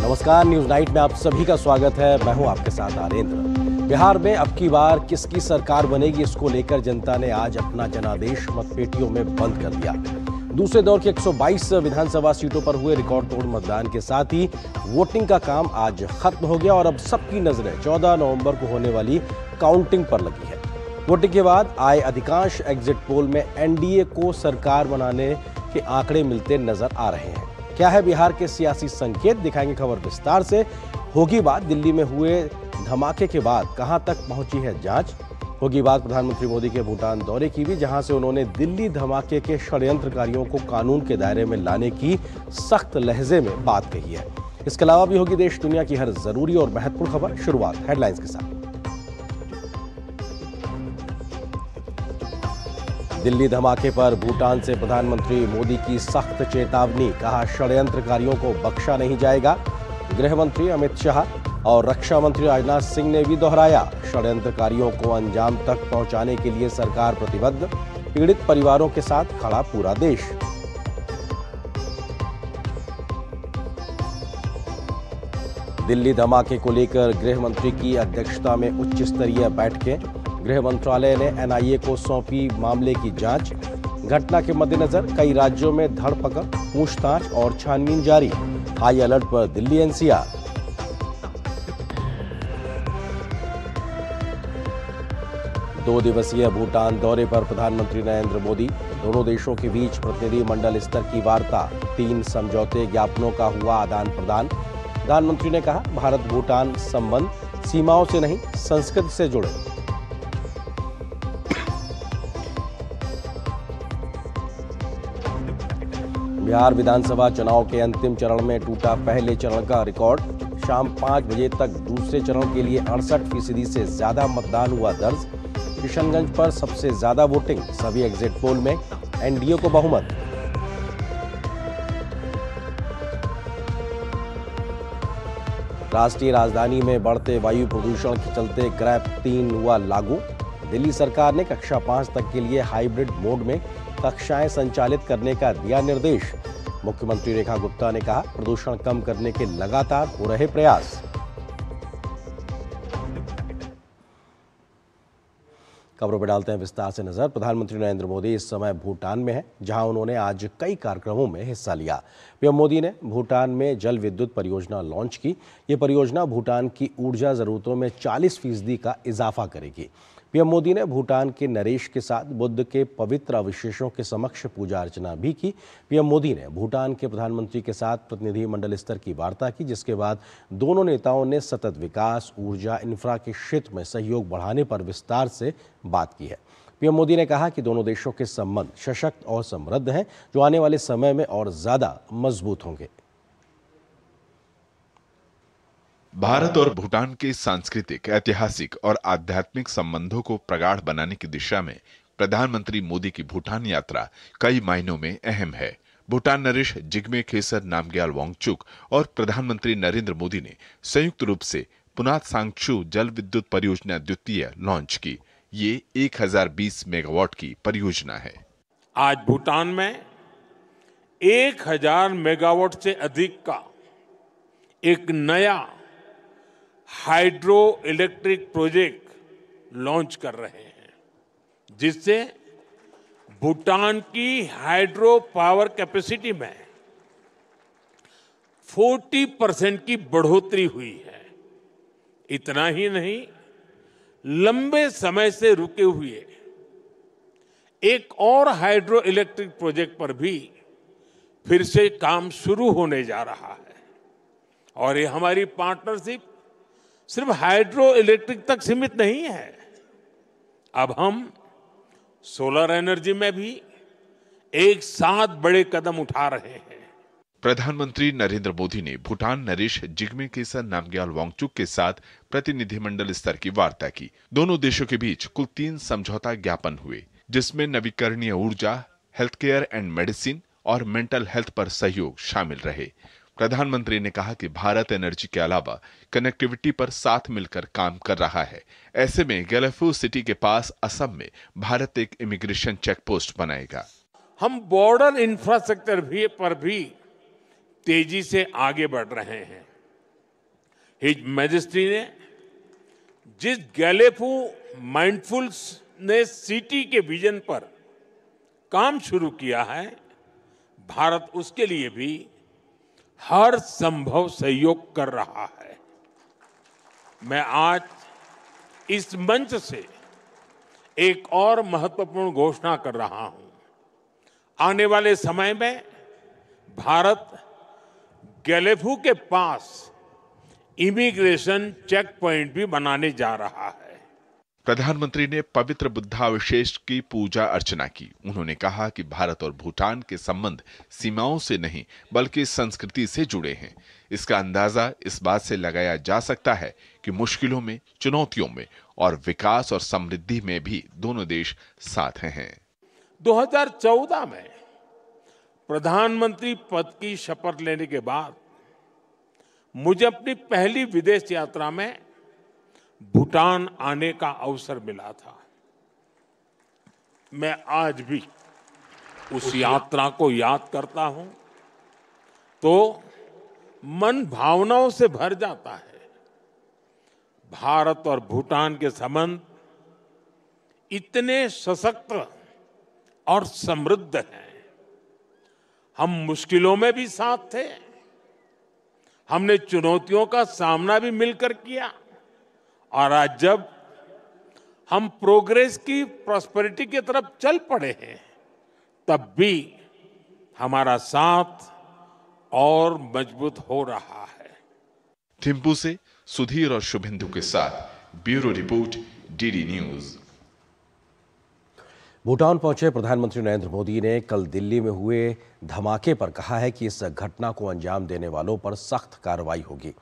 नमस्कार, news night में आप सभी का स्वागत है। मैं हूं आपके साथ आरेंद्र। बिहार में अब की बार किसकी सरकार बनेगी, इसको लेकर जनता ने आज अपना जनादेश मतपेटियों में बंद कर दिया। दूसरे दौर की 122 विधानसभा सीटों पर हुए रिकॉर्ड तोड़ मतदान के साथ ही वोटिंग का काम आज खत्म हो गया और अब सबकी नजरें 14 नवंबर को होने वाली काउंटिंग पर लगी है। वोटिंग के बाद आए अधिकांश एग्जिट पोल में एनडीए को सरकार बनाने के आंकड़े मिलते नजर आ रहे हैं। क्या है बिहार के सियासी संकेत, दिखाएंगे खबर विस्तार से। होगी बात दिल्ली में हुए धमाके के बाद कहां तक पहुंची है जांच। होगी बात प्रधानमंत्री मोदी के भूटान दौरे की भी, जहां से उन्होंने दिल्ली धमाके के षड्यंत्रकारियों को कानून के दायरे में लाने की सख्त लहजे में बात कही है। इसके अलावा भी होगी देश दुनिया की हर जरूरी और महत्वपूर्ण खबर। शुरुआत हेडलाइंस के साथ। दिल्ली धमाके पर भूटान से प्रधानमंत्री मोदी की सख्त चेतावनी, कहा षड्यंत्रकारियों को बख्शा नहीं जाएगा। गृह मंत्री अमित शाह और रक्षा मंत्री राजनाथ सिंह ने भी दोहराया, षड्यंत्रकारियों को अंजाम तक पहुंचाने के लिए सरकार प्रतिबद्ध। पीड़ित परिवारों के साथ खड़ा पूरा देश। दिल्ली धमाके को लेकर गृह मंत्री की अध्यक्षता में उच्च स्तरीय बैठकें। गृह मंत्रालय ने एनआईए को सौंपी मामले की जांच। घटना के मद्देनजर कई राज्यों में धरपकड़, पूछताछ और छानबीन जारी। हाई अलर्ट पर दिल्ली एनसीआर। दो दिवसीय भूटान दौरे पर प्रधानमंत्री नरेंद्र मोदी। दोनों देशों के बीच प्रतिनिधि मंडल स्तर की वार्ता। 3 समझौते ज्ञापनों का हुआ आदान प्रदान। प्रधानमंत्री ने कहा, भारत भूटान संबंध सीमाओं से नहीं, संस्कृति से जुड़े। बिहार विधानसभा चुनाव के अंतिम चरण में टूटा पहले चरण का रिकॉर्ड। शाम 5 बजे तक दूसरे चरण के लिए 68% से ज्यादा मतदान हुआ दर्ज। किशनगंज पर सबसे ज्यादा वोटिंग। सभी एग्जिट पोल में एनडीए को बहुमत। राष्ट्रीय राजधानी में बढ़ते वायु प्रदूषण के चलते ग्रैप 3 हुआ लागू। दिल्ली सरकार ने कक्षा 5 तक के लिए हाइब्रिड मोड में कक्षाएं संचालित करने का दिया निर्देश। मुख्यमंत्री रेखा गुप्ता ने कहा, प्रदूषण कम करने के लगातार हो रहे प्रयास। खबरों पर डालते हैं विस्तार से नजर। प्रधानमंत्री नरेंद्र मोदी इस समय भूटान में हैं, जहां उन्होंने आज कई कार्यक्रमों में हिस्सा लिया। पीएम मोदी ने भूटान में जल विद्युत परियोजना लॉन्च की। ये परियोजना भूटान की ऊर्जा जरूरतों में 40% का इजाफा करेगी। पीएम मोदी ने भूटान के नरेश के साथ बुद्ध के पवित्र अवशेषों के समक्ष पूजा अर्चना भी की। पीएम मोदी ने भूटान के प्रधानमंत्री के साथ प्रतिनिधि मंडल स्तर की वार्ता की, जिसके बाद दोनों नेताओं ने सतत विकास, ऊर्जा, इंफ्रा के क्षेत्र में सहयोग बढ़ाने पर विस्तार से बात की है। पीएम मोदी ने कहा कि दोनों देशों के संबंध सशक्त और समृद्ध हैं, जो आने वाले समय में और ज्यादा मजबूत होंगे। भारत और भूटान के सांस्कृतिक, ऐतिहासिक और आध्यात्मिक संबंधों को प्रगाढ़ बनाने की दिशा में प्रधानमंत्री मोदी की भूटान यात्रा कई मायनों में अहम है। भूटान नरेश जिग्मे खेसर नामग्याल वांगचुक और प्रधानमंत्री नरेंद्र मोदी ने संयुक्त रूप से पुनात सांगचू जल विद्युत परियोजना द्वितीय लॉन्च की। ये 1020 मेगावाट की परियोजना है। आज भूटान में 1000 मेगावाट से अधिक का एक नया हाइड्रो इलेक्ट्रिक प्रोजेक्ट लॉन्च कर रहे हैं, जिससे भूटान की हाइड्रो पावर कैपेसिटी में 40% की बढ़ोतरी हुई है। इतना ही नहीं, लंबे समय से रुके हुए एक और हाइड्रो इलेक्ट्रिक प्रोजेक्ट पर भी फिर से काम शुरू होने जा रहा है। और ये हमारी पार्टनरशिप सिर्फ हाइड्रो इलेक्ट्रिक तक सीमित नहीं है। अब हम सोलर एनर्जी में भी एक साथ बड़े कदम उठा रहे हैं। प्रधानमंत्री नरेंद्र मोदी ने भूटान नरेश जिग्मे खेसर नामग्याल वांगचुक के साथ प्रतिनिधिमंडल स्तर की वार्ता की। दोनों देशों के बीच कुल 3 समझौता ज्ञापन हुए, जिसमें नवीकरणीय ऊर्जा, हेल्थ केयर एंड मेडिसिन और मेंटल हेल्थ पर सहयोग शामिल रहे। प्रधानमंत्री ने कहा कि भारत एनर्जी के अलावा कनेक्टिविटी पर साथ मिलकर काम कर रहा है। ऐसे में गैलेफू सिटी के पास असम में भारत एक इमिग्रेशन चेक पोस्ट बनाएगा। हम बॉर्डर इंफ्रास्ट्रक्चर पर भी तेजी से आगे बढ़ रहे हैं। हिज मैजेस्टी ने जिस गैलेफू माइंडफुलनेस सिटी के विजन पर काम शुरू किया है, भारत उसके लिए भी हर संभव सहयोग कर रहा है। मैं आज इस मंच से एक और महत्वपूर्ण घोषणा कर रहा हूं। आने वाले समय में भारत गैलेफू के पास इमिग्रेशन चेक पॉइंट भी बनाने जा रहा है। प्रधानमंत्री ने पवित्र बुद्धावशेष की पूजा अर्चना की। उन्होंने कहा कि भारत और भूटान के संबंध सीमाओं से नहीं बल्कि संस्कृति से जुड़े हैं। इसका अंदाजा इस बात से लगाया जा सकता है कि मुश्किलों में, चुनौतियों में और विकास और समृद्धि में भी दोनों देश साथ हैं। 2014 में प्रधानमंत्री पद की शपथ लेने के बाद मुझे अपनी पहली विदेश यात्रा में भूटान आने का अवसर मिला था। मैं आज भी उस यात्रा को याद करता हूं तो मन भावनाओं से भर जाता है। भारत और भूटान के संबंध इतने सशक्त और समृद्ध हैं। हम मुश्किलों में भी साथ थे, हमने चुनौतियों का सामना भी मिलकर किया, और आज जब हम प्रोग्रेस की प्रॉस्पेरिटी की तरफ चल पड़े हैं, तब भी हमारा साथ और मजबूत हो रहा है। थिम्पू से सुधीर और शुभेंदु के साथ bureau report, DD news. Bhutan पहुंचे प्रधानमंत्री नरेंद्र मोदी ने कल दिल्ली में हुए धमाके पर कहा है कि इस घटना को अंजाम देने वालों पर सख्त कार्रवाई होगी।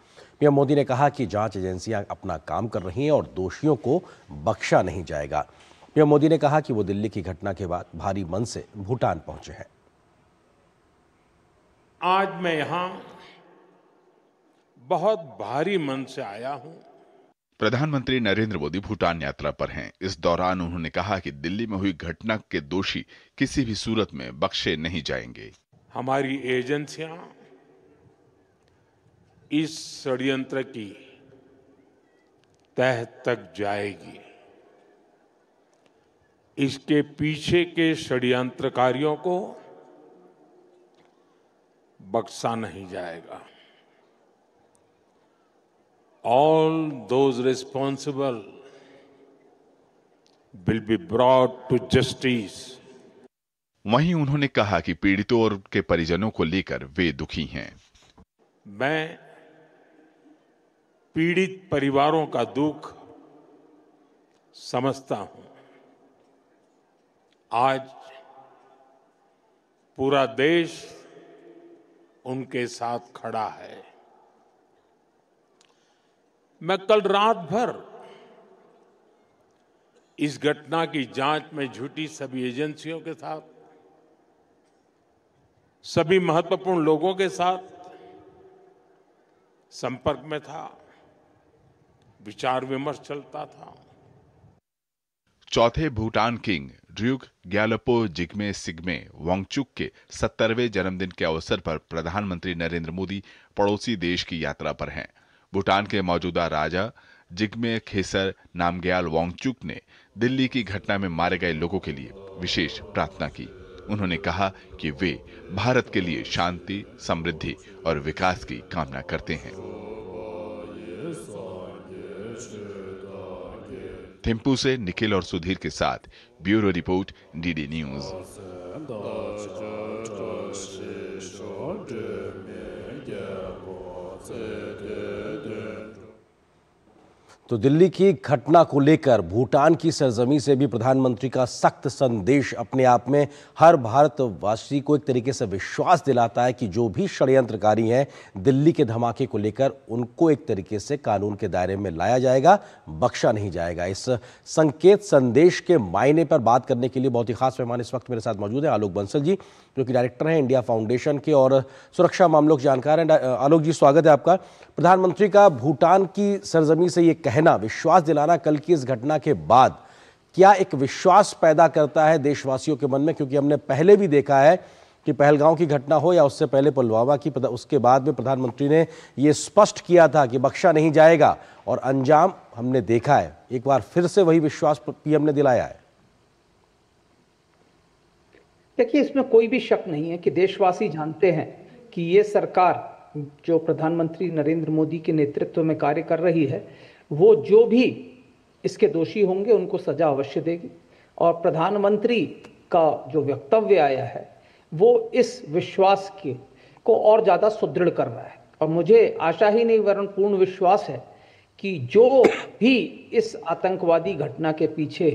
पीएम मोदी ने कहा कि जांच एजेंसियां अपना काम कर रही हैं और दोषियों को बख्शा नहीं जाएगा। पीएम मोदी ने कहा कि वो दिल्ली की घटना के बाद भारी मन से भूटान पहुंचे हैं। आज मैं यहां बहुत भारी मन से आया हूं। प्रधानमंत्री नरेंद्र मोदी भूटान यात्रा पर हैं। इस दौरान उन्होंने कहा कि दिल्ली में हुई घटना के दोषी किसी भी सूरत में बख्शे नहीं जाएंगे। हमारी एजेंसियां इस षड्यंत्र की तह तक जाएगी। इसके पीछे के षड्यंत्रकारियों को बख्शा नहीं जाएगा। All those responsible will be brought to justice. वहीं उन्होंने कहा कि पीड़ितों और उनके परिजनों को लेकर वे दुखी हैं। मैं पीड़ित परिवारों का दुख समझता हूं। आज पूरा देश उनके साथ खड़ा है। मैं कल रात भर इस घटना की जांच में जुटी सभी एजेंसियों के साथ, सभी महत्वपूर्ण लोगों के साथ संपर्क में था, विचार विमर्श चलता था। चौथे भूटान किंग ड्र्यूक ग्यालपो जिग्मे सिग्मे वांगचुक के 70वें जन्मदिन के अवसर पर प्रधानमंत्री नरेंद्र मोदी पड़ोसी देश की यात्रा पर हैं। भूटान के मौजूदा राजा जिग्मे खेसर नामग्याल वांगचुक ने दिल्ली की घटना में मारे गए लोगों के लिए विशेष प्रार्थना की। उन्होंने कहा कि वे भारत के लिए शांति, समृद्धि और विकास की कामना करते हैं। थिम्पू से निखिल और सुधीर के साथ ब्यूरो रिपोर्ट, डीडी न्यूज। तो दिल्ली की घटना को लेकर भूटान की सरजमी से भी प्रधानमंत्री का सख्त संदेश अपने आप में हर भारतवासी को एक तरीके से विश्वास दिलाता है कि जो भी षड्यंत्रकारी हैं दिल्ली के धमाके को लेकर, उनको एक तरीके से कानून के दायरे में लाया जाएगा, बख्शा नहीं जाएगा। इस संकेत संदेश के मायने पर बात करने के लिए बहुत ही खास मेहमान इस वक्त मेरे साथ मौजूद हैं। आलोक बंसल जी, जो कि डायरेक्टर हैं इंडिया फाउंडेशन के और सुरक्षा मामलों के जानकार हैं। आलोक जी, स्वागत है आपका। प्रधानमंत्री का भूटान की सरजमी से ये कहना, विश्वास दिलाना कल की इस घटना के बाद, क्या एक विश्वास पैदा करता है देशवासियों के मन में? क्योंकि हमने पहले भी देखा है कि पहलगांव की घटना हो या उससे पहले पुलवामा की, उसके बाद में प्रधानमंत्री ने ये स्पष्ट किया था कि बख्शा नहीं जाएगा, और अंजाम हमने देखा है। एक बार फिर से वही विश्वास पीएम ने दिलाया है। देखिए, इसमें कोई भी शक नहीं है कि देशवासी जानते हैं कि ये सरकार जो प्रधानमंत्री नरेंद्र मोदी के नेतृत्व में कार्य कर रही है, वो जो भी इसके दोषी होंगे उनको सजा अवश्य देगी। और प्रधानमंत्री का जो वक्तव्य आया है वो इस विश्वास को और ज़्यादा सुदृढ़ कर रहा है। और मुझे आशा ही नहीं वरन पूर्ण विश्वास है कि जो भी इस आतंकवादी घटना के पीछे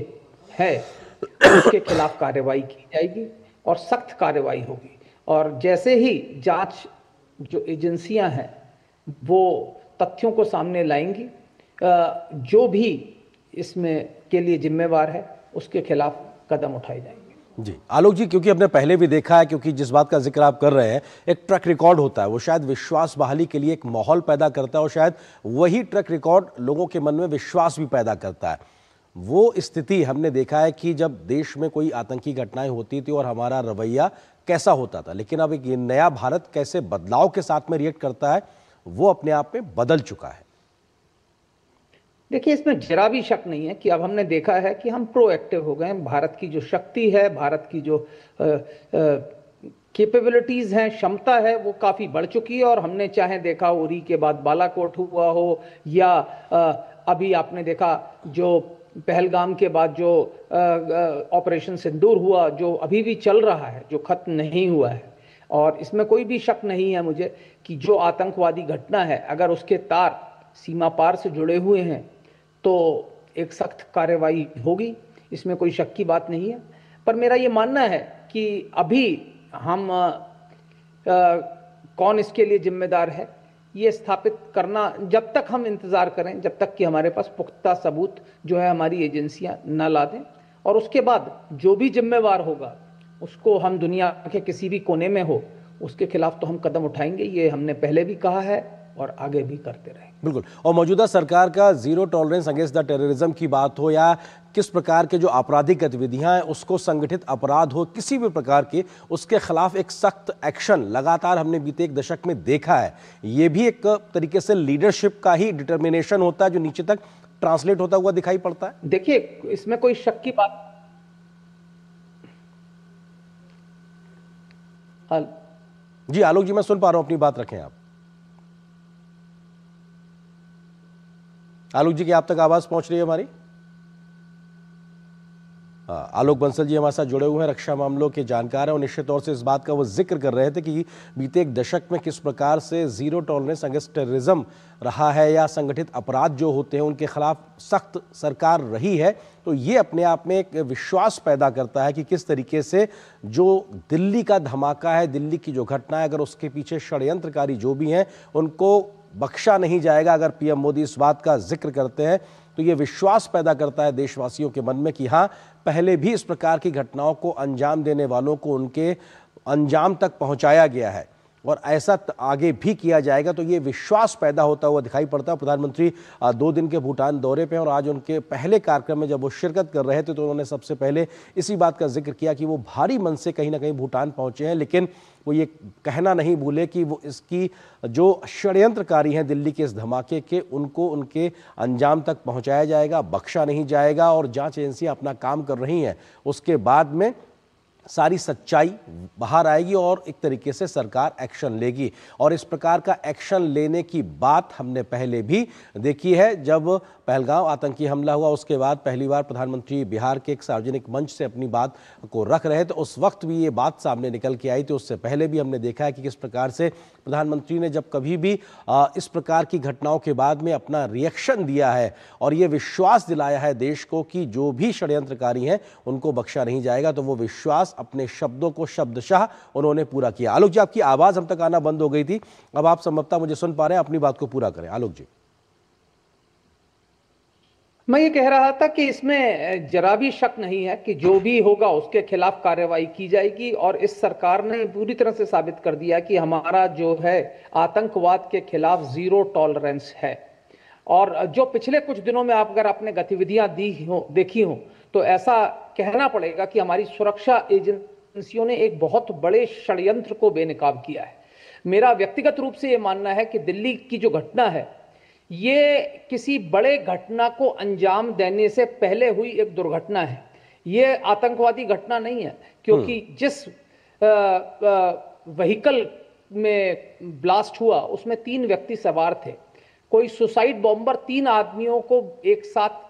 है उसके खिलाफ कार्रवाई की जाएगी और सख्त कार्रवाई होगी। और जैसे ही जांच जो एजेंसियां हैं वो तथ्यों को सामने लाएंगी, जो भी इसमें के लिए जिम्मेवार है उसके खिलाफ कदम उठाए जाएंगे। जी आलोक जी, क्योंकि हमने पहले भी देखा है, क्योंकि जिस बात का जिक्र आप कर रहे हैं, एक ट्रैक रिकॉर्ड होता है, वो शायद विश्वास बहाली के लिए एक माहौल पैदा करता है, और शायद वही ट्रैक रिकॉर्ड लोगों के मन में विश्वास भी पैदा करता है। वो स्थिति हमने देखा है कि जब देश में कोई आतंकी घटनाएं होती थी और हमारा रवैया कैसा होता था, लेकिन अब एक नया भारत कैसे बदलाव के साथ में रिएक्ट करता है, वो अपने आप में बदल चुका है। देखिए, इसमें जरा भी शक नहीं है कि अब हमने देखा है कि हम प्रोएक्टिव हो गए हैं। भारत की जो शक्ति है, भारत की जो कैपेबिलिटीज हैं, क्षमता है, वो काफ़ी बढ़ चुकी है। और हमने चाहे देखा उरी के बाद बालाकोट हुआ हो, या अभी आपने देखा जो पहलगाम के बाद जो ऑपरेशन सिंदूर हुआ, जो अभी भी चल रहा है, जो खत्म नहीं हुआ है। और इसमें कोई भी शक नहीं है मुझे कि जो आतंकवादी घटना है, अगर उसके तार सीमा पार से जुड़े हुए हैं तो एक सख्त कार्रवाई होगी, इसमें कोई शक की बात नहीं है। पर मेरा ये मानना है कि अभी हम कौन इसके लिए जिम्मेदार है ये स्थापित करना, जब तक हम इंतज़ार करें, जब तक कि हमारे पास पुख्ता सबूत जो है हमारी एजेंसियां न ला दें, और उसके बाद जो भी जिम्मेवार होगा उसको हम दुनिया के किसी भी कोने में हो उसके खिलाफ तो हम कदम उठाएंगे। ये हमने पहले भी कहा है और आगे भी करते रहेंगे। बिल्कुल। और मौजूदा सरकार का zero tolerance against the terrorism की बात हो, या किस प्रकार के जो आपराधिक गतिविधियां हैं उसको, संगठित अपराध हो किसी भी प्रकार के, उसके खिलाफ एक सख्त एक्शन लगातार हमने बीते एक दशक में देखा है। ये भी एक तरीके से लीडरशिप का ही डिटर्मिनेशन होता है जो नीचे तक ट्रांसलेट होता हुआ दिखाई पड़ता है। देखिए, इसमें कोई शक की बात। जी आलोक जी, मैं सुन पा रहा हूं, अपनी बात रखें आप। आलोक जी की आप तक आवाज पहुंच रही है हमारी? आलोक बंसल जी हमारे साथ जुड़े हुए हैं, रक्षा मामलों के जानकार हैं, और निश्चित तौर से इस बात का वो जिक्र कर रहे थे कि बीते एक दशक में किस प्रकार से जीरो टॉलरेंस अगेंस्ट टेररिज्म रहा है, या संगठित अपराध जो होते हैं उनके खिलाफ सख्त सरकार रही है। तो ये अपने आप में एक विश्वास पैदा करता है कि किस तरीके से जो दिल्ली का धमाका है, दिल्ली की जो घटना है, अगर उसके पीछे षड्यंत्रकारी जो भी हैं उनको बख्शा नहीं जाएगा। अगर पीएम मोदी इस बात का जिक्र करते हैं तो ये विश्वास पैदा करता है देशवासियों के मन में कि हाँ, पहले भी इस प्रकार की घटनाओं को अंजाम देने वालों को उनके अंजाम तक पहुंचाया गया है और ऐसा आगे भी किया जाएगा। तो ये विश्वास पैदा होता हुआ दिखाई पड़ता है। प्रधानमंत्री 2 दिन के भूटान दौरे पे, और आज उनके पहले कार्यक्रम में जब वो शिरकत कर रहे थे तो उन्होंने सबसे पहले इसी बात का जिक्र किया कि वो भारी मन से कहीं ना कहीं भूटान पहुंचे हैं, लेकिन वो ये कहना नहीं भूले कि वो इसकी जो षड्यंत्रकारी हैं दिल्ली के इस धमाके के, उनको उनके अंजाम तक पहुंचाया जाएगा, बख्शा नहीं जाएगा। और जांच एजेंसियां अपना काम कर रही हैं, उसके बाद में सारी सच्चाई बाहर आएगी और एक तरीके से सरकार एक्शन लेगी। और इस प्रकार का एक्शन लेने की बात हमने पहले भी देखी है। जब पहलगाम आतंकी हमला हुआ उसके बाद पहली बार प्रधानमंत्री बिहार के एक सार्वजनिक मंच से अपनी बात को रख रहे थे, उस वक्त भी ये बात सामने निकल के आई थी। उससे पहले भी हमने देखा है कि किस प्रकार से प्रधानमंत्री ने जब कभी भी इस प्रकार की घटनाओं के बाद में अपना रिएक्शन दिया है और ये विश्वास दिलाया है देश को कि जो भी षड्यंत्रकारी हैं उनको बख्शा नहीं जाएगा, तो वो विश्वास अपने शब्दों को शब्दशः उन्होंने पूरा किया। आलोक जी, आपकी आवाज हम तक आना बंद हो गई थी, अब आप संभवतः मुझे सुन पा रहे हैं, अपनी बात को पूरा करें। आलोक जी, मैं ये कह रहा था कि इसमें जरा भी शक नहीं है कि जो भी होगा उसके खिलाफ कार्रवाई की जाएगी। और इस सरकार ने पूरी तरह से साबित कर दिया कि हमारा जो है आतंकवाद के खिलाफ जीरो टॉलरेंस है। और जो पिछले कुछ दिनों में आप अगर आपने गतिविधियां देखी हो तो ऐसा कहना पड़ेगा कि हमारी सुरक्षा एजेंसियों ने एक बहुत बड़े षड्यंत्र को बेनकाब किया है। मेरा व्यक्तिगत रूप से यह मानना है कि दिल्ली की जो घटना है, ये किसी बड़े घटना को अंजाम देने से पहले हुई एक दुर्घटना है। ये आतंकवादी घटना नहीं है, क्योंकि जिस व्हीकल में ब्लास्ट हुआ उसमें 3 व्यक्ति सवार थे। कोई सुसाइड बॉम्बर 3 आदमियों को एक साथ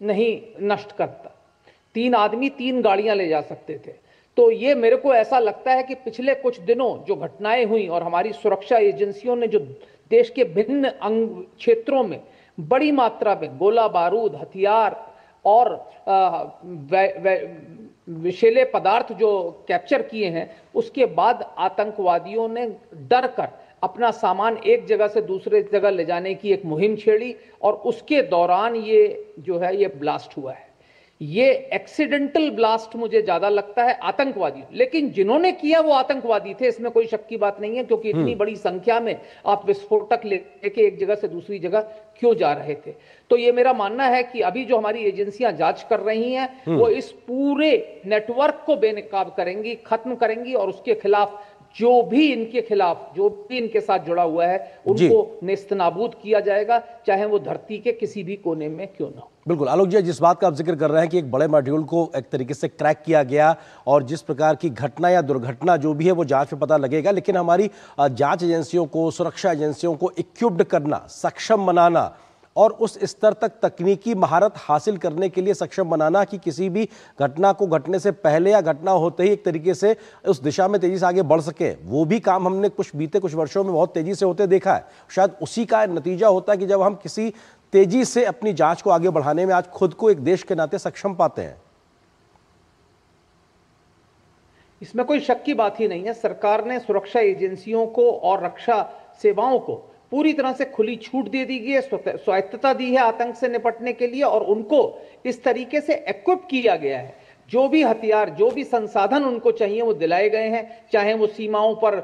नहीं नष्ट करता। 3 आदमी 3 गाड़ियां ले जा सकते थे। तो ये मेरे को ऐसा लगता है कि पिछले कुछ दिनों जो घटनाएं हुई और हमारी सुरक्षा एजेंसियों ने जो देश के भिन्न क्षेत्रों में बड़ी मात्रा में गोला बारूद, हथियार और विषैले पदार्थ जो कैप्चर किए हैं, उसके बाद आतंकवादियों ने डर कर अपना सामान एक जगह से दूसरे जगह ले जाने की एक मुहिम छेड़ी और उसके दौरान ये जो है ये ब्लास्ट हुआ है। ये एक्सीडेंटल ब्लास्ट मुझे ज्यादा लगता है आतंकवादी, लेकिन जिन्होंने किया वो आतंकवादी थे, इसमें कोई शक की बात नहीं है, क्योंकि इतनी बड़ी संख्या में आप विस्फोटक लेके एक जगह से दूसरी जगह क्यों जा रहे थे। तो ये मेरा मानना है कि अभी जो हमारी एजेंसियां जांच कर रही हैं वो इस पूरे नेटवर्क को बेनकाब करेंगी, खत्म करेंगी और उसके खिलाफ जो भी इनके साथ जुड़ा हुआ है उनको नेस्तनाबूद किया जाएगा, चाहे वो धरती के किसी भी कोने में क्यों ना हो। बिल्कुल आलोक जी, जिस बात का आप जिक्र कर रहे हैं कि एक बड़े मॉड्यूल को एक तरीके से क्रैक किया गया और जिस प्रकार की घटना या दुर्घटना जो भी है वो जांच में पता लगेगा, लेकिन हमारी जांच एजेंसियों को, सुरक्षा एजेंसियों को इक्विप्ड करना, सक्षम बनाना और उस स्तर तक तकनीकी महारत हासिल करने के लिए सक्षम बनाना कि किसी भी घटना को घटने से पहले या घटना होते ही एक तरीके से उस दिशा में तेजी से आगे बढ़ सके, वो भी काम हमने बीते कुछ वर्षों में बहुत तेजी से होते देखा है। शायद उसी का नतीजा होता है कि जब हम किसी तेजी से अपनी जांच को आगे बढ़ाने में आज खुद को एक देश के नाते सक्षम पाते हैं। इसमें कोई शक की बात ही नहीं है। सरकार ने सुरक्षा एजेंसियों को और रक्षा सेवाओं को पूरी तरह से खुली छूट दे दी गई है, स्वायत्तता दी है आतंक से निपटने के लिए और उनको इस तरीके से इक्विप किया गया है। जो भी हथियार, जो भी संसाधन उनको चाहिए वो दिलाए गए हैं, चाहे वो सीमाओं पर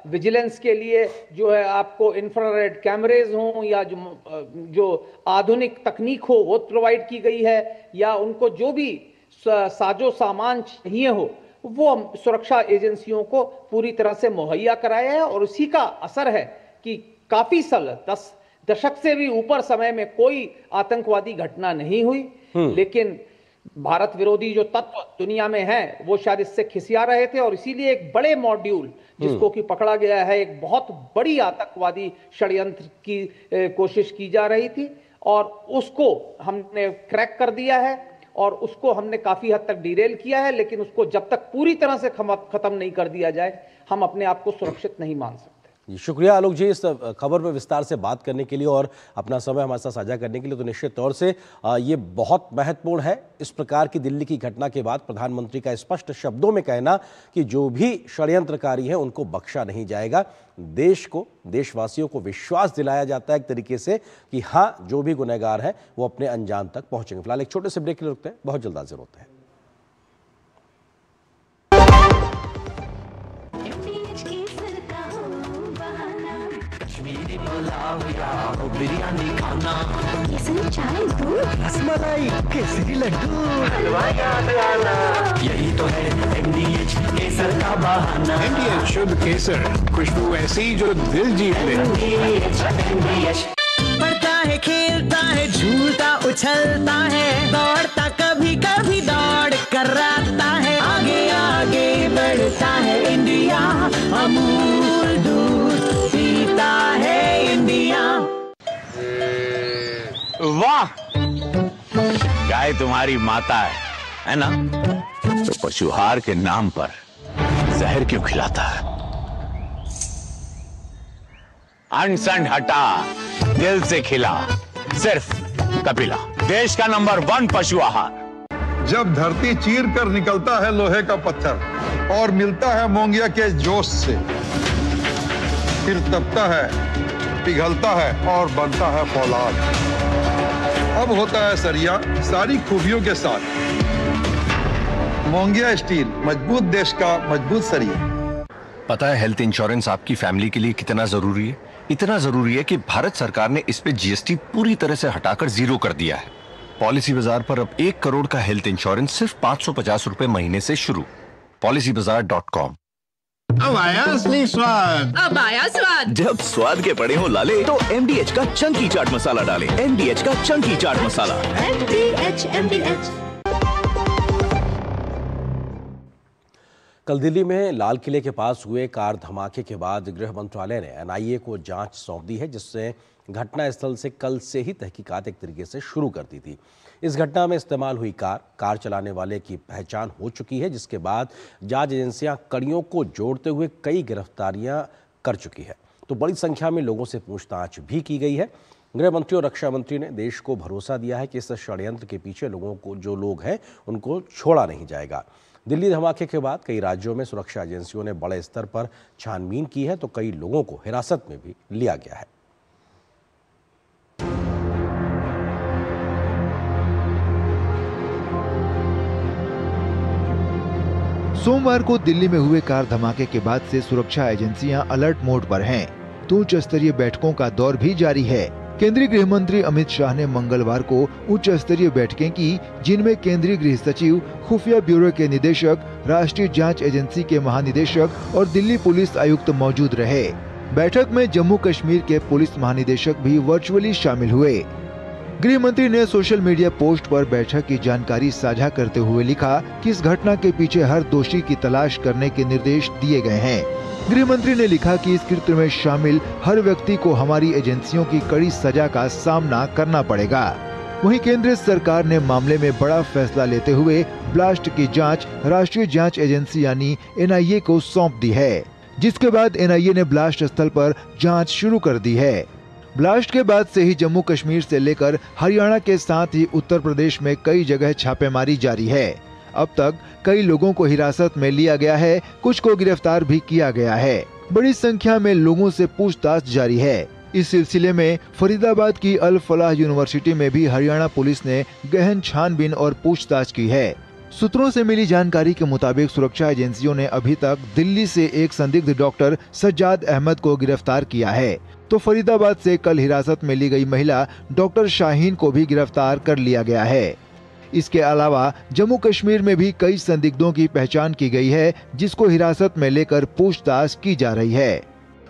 विजिलेंस के लिए जो है आपको इंफ्रारेड कैमरेज हों या जो आधुनिक तकनीक हो वो प्रोवाइड की गई है, या उनको जो भी साजो सामान चाहिए हो वो सुरक्षा एजेंसियों को पूरी तरह से मुहैया कराया है। और उसी का असर है कि काफी साल 10 दशक से भी ऊपर समय में कोई आतंकवादी घटना नहीं हुई, लेकिन भारत विरोधी जो तत्व दुनिया में हैं वो शायद इससे खिसिया रहे थे और इसीलिए एक बड़े मॉड्यूल जिसको कि पकड़ा गया है, एक बहुत बड़ी आतंकवादी षड्यंत्र की कोशिश की जा रही थी और उसको हमने क्रैक कर दिया है और उसको हमने काफी हद तक डिरेल किया है, लेकिन उसको जब तक पूरी तरह से खत्म नहीं कर दिया जाए हम अपने आप को सुरक्षित नहीं मान सकते। शुक्रिया आलोक जी इस खबर पर विस्तार से बात करने के लिए और अपना समय हमारे साथ साझा करने के लिए। तो निश्चित तौर से ये बहुत महत्वपूर्ण है। इस प्रकार की दिल्ली की घटना के बाद प्रधानमंत्री का स्पष्ट शब्दों में कहना कि जो भी षड्यंत्रकारी हैं उनको बख्शा नहीं जाएगा। देश को, देशवासियों को विश्वास दिलाया जाता है एक तरीके से कि हाँ, जो भी गुनहगार हैं वो अपने अंजाम तक पहुंचेंगे। फिलहाल एक छोटे से ब्रेक के लिए रुकते हैं, बहुत जल्द हाजिर होते हैं। बिरयानी खाना, केसरी चाय, दूध, रसमलाई, केसरी लड्डू, हलवा याद आना, यही तो है MDH केसर का बहाना। MDH शुद्ध केसर, खुशबू ऐसी जो दिल जीत ले। MDH पढ़ता है, खेलता है, झूलता उछलता है, दौड़ता कभी कभी दौड़ कराता है, आगे आगे बढ़ता है इंडिया, अमूल दूध पीता है इंडिया। वाह, गाय तुम्हारी माता है ना? तो पशुहार के नाम पर जहर क्यों खिलाता है? अनसन हटा, दिल से खिला, सिर्फ कपिला, देश का नंबर 1 पशु आहार। जब धरती चीर कर निकलता है लोहे का पत्थर और मिलता है मोंगिया के जोश से, फिर तपता है, पिघलता है और बनता है फौलाद। अब होता है सरिया सारी खूबियों के साथ। मोंगिया स्टील, मजबूत देश का मजबूत सरिया। पता है हेल्थ इंश्योरेंस आपकी फैमिली के लिए कितना जरूरी है? इतना जरूरी है कि भारत सरकार ने इस पे GST पूरी तरह से हटाकर 0 कर दिया है। पॉलिसी बाजार पर अब 1 करोड़ का हेल्थ इंश्योरेंस सिर्फ 550 रुपए महीने से शुरू। policybazaar.com। अब आया असली स्वाद। अब आया स्वाद। जब स्वाद के पड़े हो लाले तो MDH का चंकी चाट मसाला डालें। MDH का चंकी चाट मसाला। MDH। कल दिल्ली में लाल किले के पास हुए कार धमाके के बाद गृह मंत्रालय ने NIA को जांच सौंप दी है, जिससे घटनास्थल से कल से ही तहकीकात एक तरीके से शुरू कर दी थी। इस घटना में इस्तेमाल हुई कार चलाने वाले की पहचान हो चुकी है, जिसके बाद जांच एजेंसियां कड़ियों को जोड़ते हुए कई गिरफ्तारियां कर चुकी है। तो बड़ी संख्या में लोगों से पूछताछ भी की गई है। गृह मंत्री और रक्षा मंत्री ने देश को भरोसा दिया है कि इस षड्यंत्र के पीछे जो लोग हैं उनको छोड़ा नहीं जाएगा। दिल्ली धमाके के बाद कई राज्यों में सुरक्षा एजेंसियों ने बड़े स्तर पर छानबीन की है, तो कई लोगों को हिरासत में भी लिया गया है। सोमवार को दिल्ली में हुए कार धमाके के बाद से सुरक्षा एजेंसियां अलर्ट मोड पर हैं। तो उच्च स्तरीय बैठकों का दौर भी जारी है। केंद्रीय गृह मंत्री अमित शाह ने मंगलवार को उच्च स्तरीय बैठकें की, जिनमें केंद्रीय गृह सचिव, खुफिया ब्यूरो के निदेशक, राष्ट्रीय जांच एजेंसी के महानिदेशक और दिल्ली पुलिस आयुक्त मौजूद रहे। बैठक में जम्मू कश्मीर के पुलिस महानिदेशक भी वर्चुअली शामिल हुए। गृह मंत्री ने सोशल मीडिया पोस्ट पर बैठक की जानकारी साझा करते हुए लिखा कि इस घटना के पीछे हर दोषी की तलाश करने के निर्देश दिए गए हैं। गृह मंत्री ने लिखा कि इस कृत्य में शामिल हर व्यक्ति को हमारी एजेंसियों की कड़ी सजा का सामना करना पड़ेगा। वहीं केंद्र सरकार ने मामले में बड़ा फैसला लेते हुए ब्लास्ट की जांच राष्ट्रीय जांच एजेंसी यानी NIA को सौंप दी है, जिसके बाद NIA ने ब्लास्ट स्थल पर जांच शुरू कर दी है। ब्लास्ट के बाद से ही जम्मू कश्मीर से लेकर हरियाणा के साथ ही उत्तर प्रदेश में कई जगह छापेमारी जारी है। अब तक कई लोगों को हिरासत में लिया गया है, कुछ को गिरफ्तार भी किया गया है। बड़ी संख्या में लोगों से पूछताछ जारी है। इस सिलसिले में फरीदाबाद की अल फलाह यूनिवर्सिटी में भी हरियाणा पुलिस ने गहन छानबीन और पूछताछ की है। सूत्रों से मिली जानकारी के मुताबिक सुरक्षा एजेंसियों ने अभी तक दिल्ली से एक संदिग्ध डॉक्टर सज्जाद अहमद को गिरफ्तार किया है, तो फरीदाबाद से कल हिरासत में ली गई महिला डॉक्टर शाहीन को भी गिरफ्तार कर लिया गया है। इसके अलावा जम्मू कश्मीर में भी कई संदिग्धों की पहचान की गई है, जिसको हिरासत में लेकर पूछताछ की जा रही है।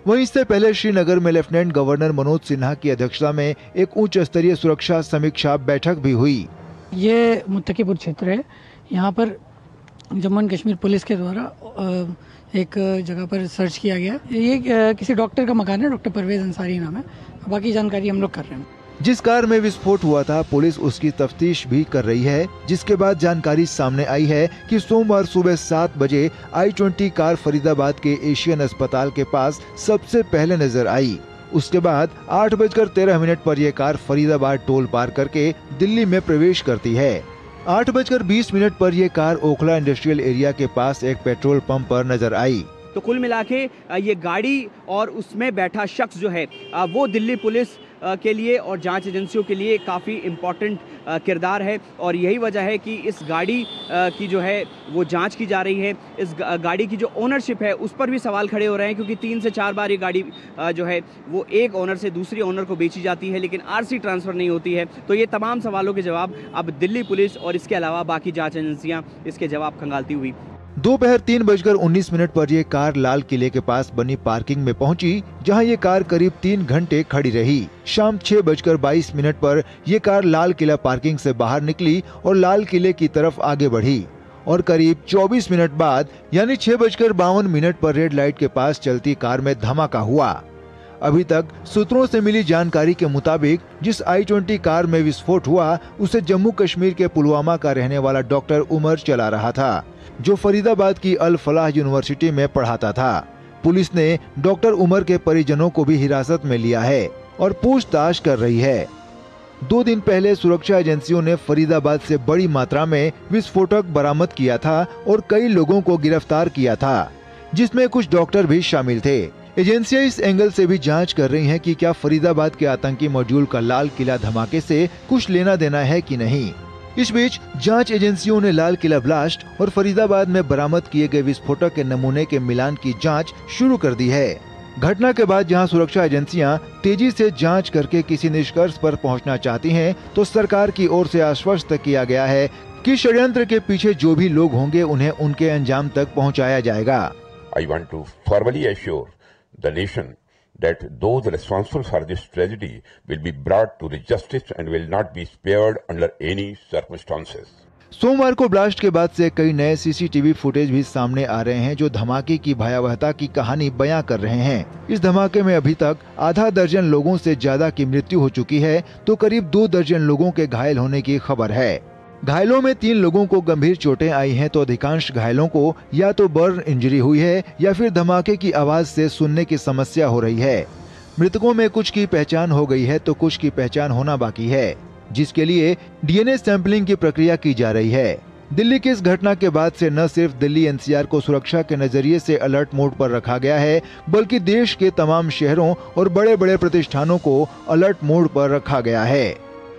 वहीं इससे पहले श्रीनगर में लेफ्टिनेंट गवर्नर मनोज सिन्हा की अध्यक्षता में एक उच्च स्तरीय सुरक्षा समीक्षा बैठक भी हुई। ये मुत्तकीपुर क्षेत्र है। यहाँ पर जम्मू एंड कश्मीर पुलिस के द्वारा एक जगह पर सर्च किया गया। ये किसी डॉक्टर का मकान है, डॉक्टर परवेज अंसारी नाम है। बाकी जानकारी हम लोग कर रहे हैं। जिस कार में विस्फोट हुआ था, पुलिस उसकी तफ्तीश भी कर रही है, जिसके बाद जानकारी सामने आई है कि सोमवार सुबह 7 बजे I-20 कार फरीदाबाद के एशियन अस्पताल के पास सबसे पहले नजर आई। उसके बाद 8:13 पर यह कार फरीदाबाद टोल पार करके दिल्ली में प्रवेश करती है। 8:20 पर यह कार ओखला इंडस्ट्रियल एरिया के पास एक पेट्रोल पंप पर नजर आई। तो कुल मिला के ये गाड़ी और उसमें बैठा शख्स जो है वो दिल्ली पुलिस के लिए और जांच एजेंसियों के लिए काफ़ी इम्पोर्टेंट किरदार है, और यही वजह है कि इस गाड़ी की जो है वो जांच की जा रही है। इस गाड़ी की जो ओनरशिप है उस पर भी सवाल खड़े हो रहे हैं, क्योंकि 3 से 4 बार ये गाड़ी जो है वो एक ओनर से दूसरी ओनर को बेची जाती है, लेकिन RC ट्रांसफ़र नहीं होती है। तो ये तमाम सवालों के जवाब अब दिल्ली पुलिस और इसके अलावा बाकी जाँच एजेंसियाँ इसके जवाब खंगालती हुई। दोपहर 3:19 पर यह कार लाल किले के पास बनी पार्किंग में पहुंची, जहां ये कार करीब 3 घंटे खड़ी रही। शाम 6:22 पर यह कार लाल किला पार्किंग से बाहर निकली और लाल किले की तरफ आगे बढ़ी, और करीब 24 मिनट बाद यानी 6:52 पर रेड लाइट के पास चलती कार में धमाका हुआ। अभी तक सूत्रों से मिली जानकारी के मुताबिक जिस I-20 कार में विस्फोट हुआ उसे जम्मू कश्मीर के पुलवामा का रहने वाला डॉक्टर उमर चला रहा था, जो फरीदाबाद की अल फलाह यूनिवर्सिटी में पढ़ाता था। पुलिस ने डॉक्टर उमर के परिजनों को भी हिरासत में लिया है और पूछताछ कर रही है। 2 दिन पहले सुरक्षा एजेंसियों ने फरीदाबाद से बड़ी मात्रा में विस्फोटक बरामद किया था और कई लोगों को गिरफ्तार किया था, जिसमें कुछ डॉक्टर भी शामिल थे। एजेंसियां इस एंगल से भी जांच कर रही हैं कि क्या फरीदाबाद के आतंकी मॉड्यूल का लाल किला धमाके से कुछ लेना देना है कि नहीं। इस बीच जांच एजेंसियों ने लाल किला ब्लास्ट और फरीदाबाद में बरामद किए गए विस्फोटक के नमूने के मिलान की जांच शुरू कर दी है। घटना के बाद जहां सुरक्षा एजेंसियां तेजी से जांच करके किसी निष्कर्ष पर पहुंचना चाहती हैं, तो सरकार की ओर से आश्वस्त किया गया है कि षड्यंत्र के पीछे जो भी लोग होंगे उन्हें उनके अंजाम तक पहुंचाया जाएगा। I want to formally assure the nation that those responsible for this tragedy will be brought to the justice and will not be spared under any circumstances. सोमवार को ब्लास्ट के बाद से कई नए सीसीटीवी फुटेज भी सामने आ रहे हैं जो धमाके की भयावहता की कहानी बयां कर रहे हैं। इस धमाके में अभी तक आधा दर्जन लोगों से ज्यादा की मृत्यु हो चुकी है तो करीब 2 दर्जन लोगों के घायल होने की खबर है। घायलों में 3 लोगों को गंभीर चोटें आई हैं तो अधिकांश घायलों को या तो बर्न इंजरी हुई है या फिर धमाके की आवाज से सुनने की समस्या हो रही है। मृतकों में कुछ की पहचान हो गई है तो कुछ की पहचान होना बाकी है, जिसके लिए डीएनए सैंपलिंग की प्रक्रिया की जा रही है। दिल्ली की इस घटना के बाद से न सिर्फ दिल्ली एनसीआर को सुरक्षा के नजरिए से अलर्ट मोड पर रखा गया है, बल्कि देश के तमाम शहरों और बड़े बड़े प्रतिष्ठानों को अलर्ट मोड पर रखा गया है।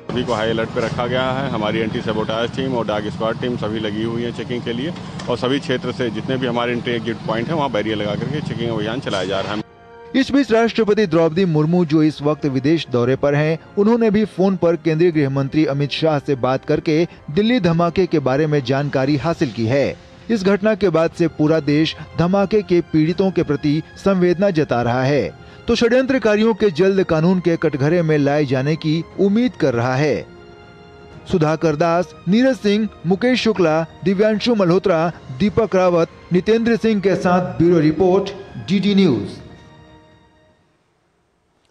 सभी को हाई अलर्ट पे रखा गया है। हमारी एंटी सबोटाज टीम और डॉग स्क्वाड टीम सभी लगी हुई है चेकिंग के लिए और सभी क्षेत्र से जितने भी हमारे एंट्री एग्जिट पॉइंट है वहाँ बैरियर लगा करके चेकिंग अभियान चलाया जा रहा है। इस बीच राष्ट्रपति द्रौपदी मुर्मू जो इस वक्त विदेश दौरे पर हैं, उन्होंने भी फोन पर केंद्रीय गृह मंत्री अमित शाह से बात करके दिल्ली धमाके के बारे में जानकारी हासिल की है। इस घटना के बाद से पूरा देश धमाके के पीड़ितों के प्रति संवेदना जता रहा है तो षड्यंत्रकारियों के जल्द कानून के कटघरे में लाए जाने की उम्मीद कर रहा है। सुधाकर दास, नीरज सिंह, मुकेश शुक्ला, दिव्यांशु मल्होत्रा, दीपक रावत, नितेंद्र सिंह के साथ ब्यूरो रिपोर्ट, डीडी न्यूज।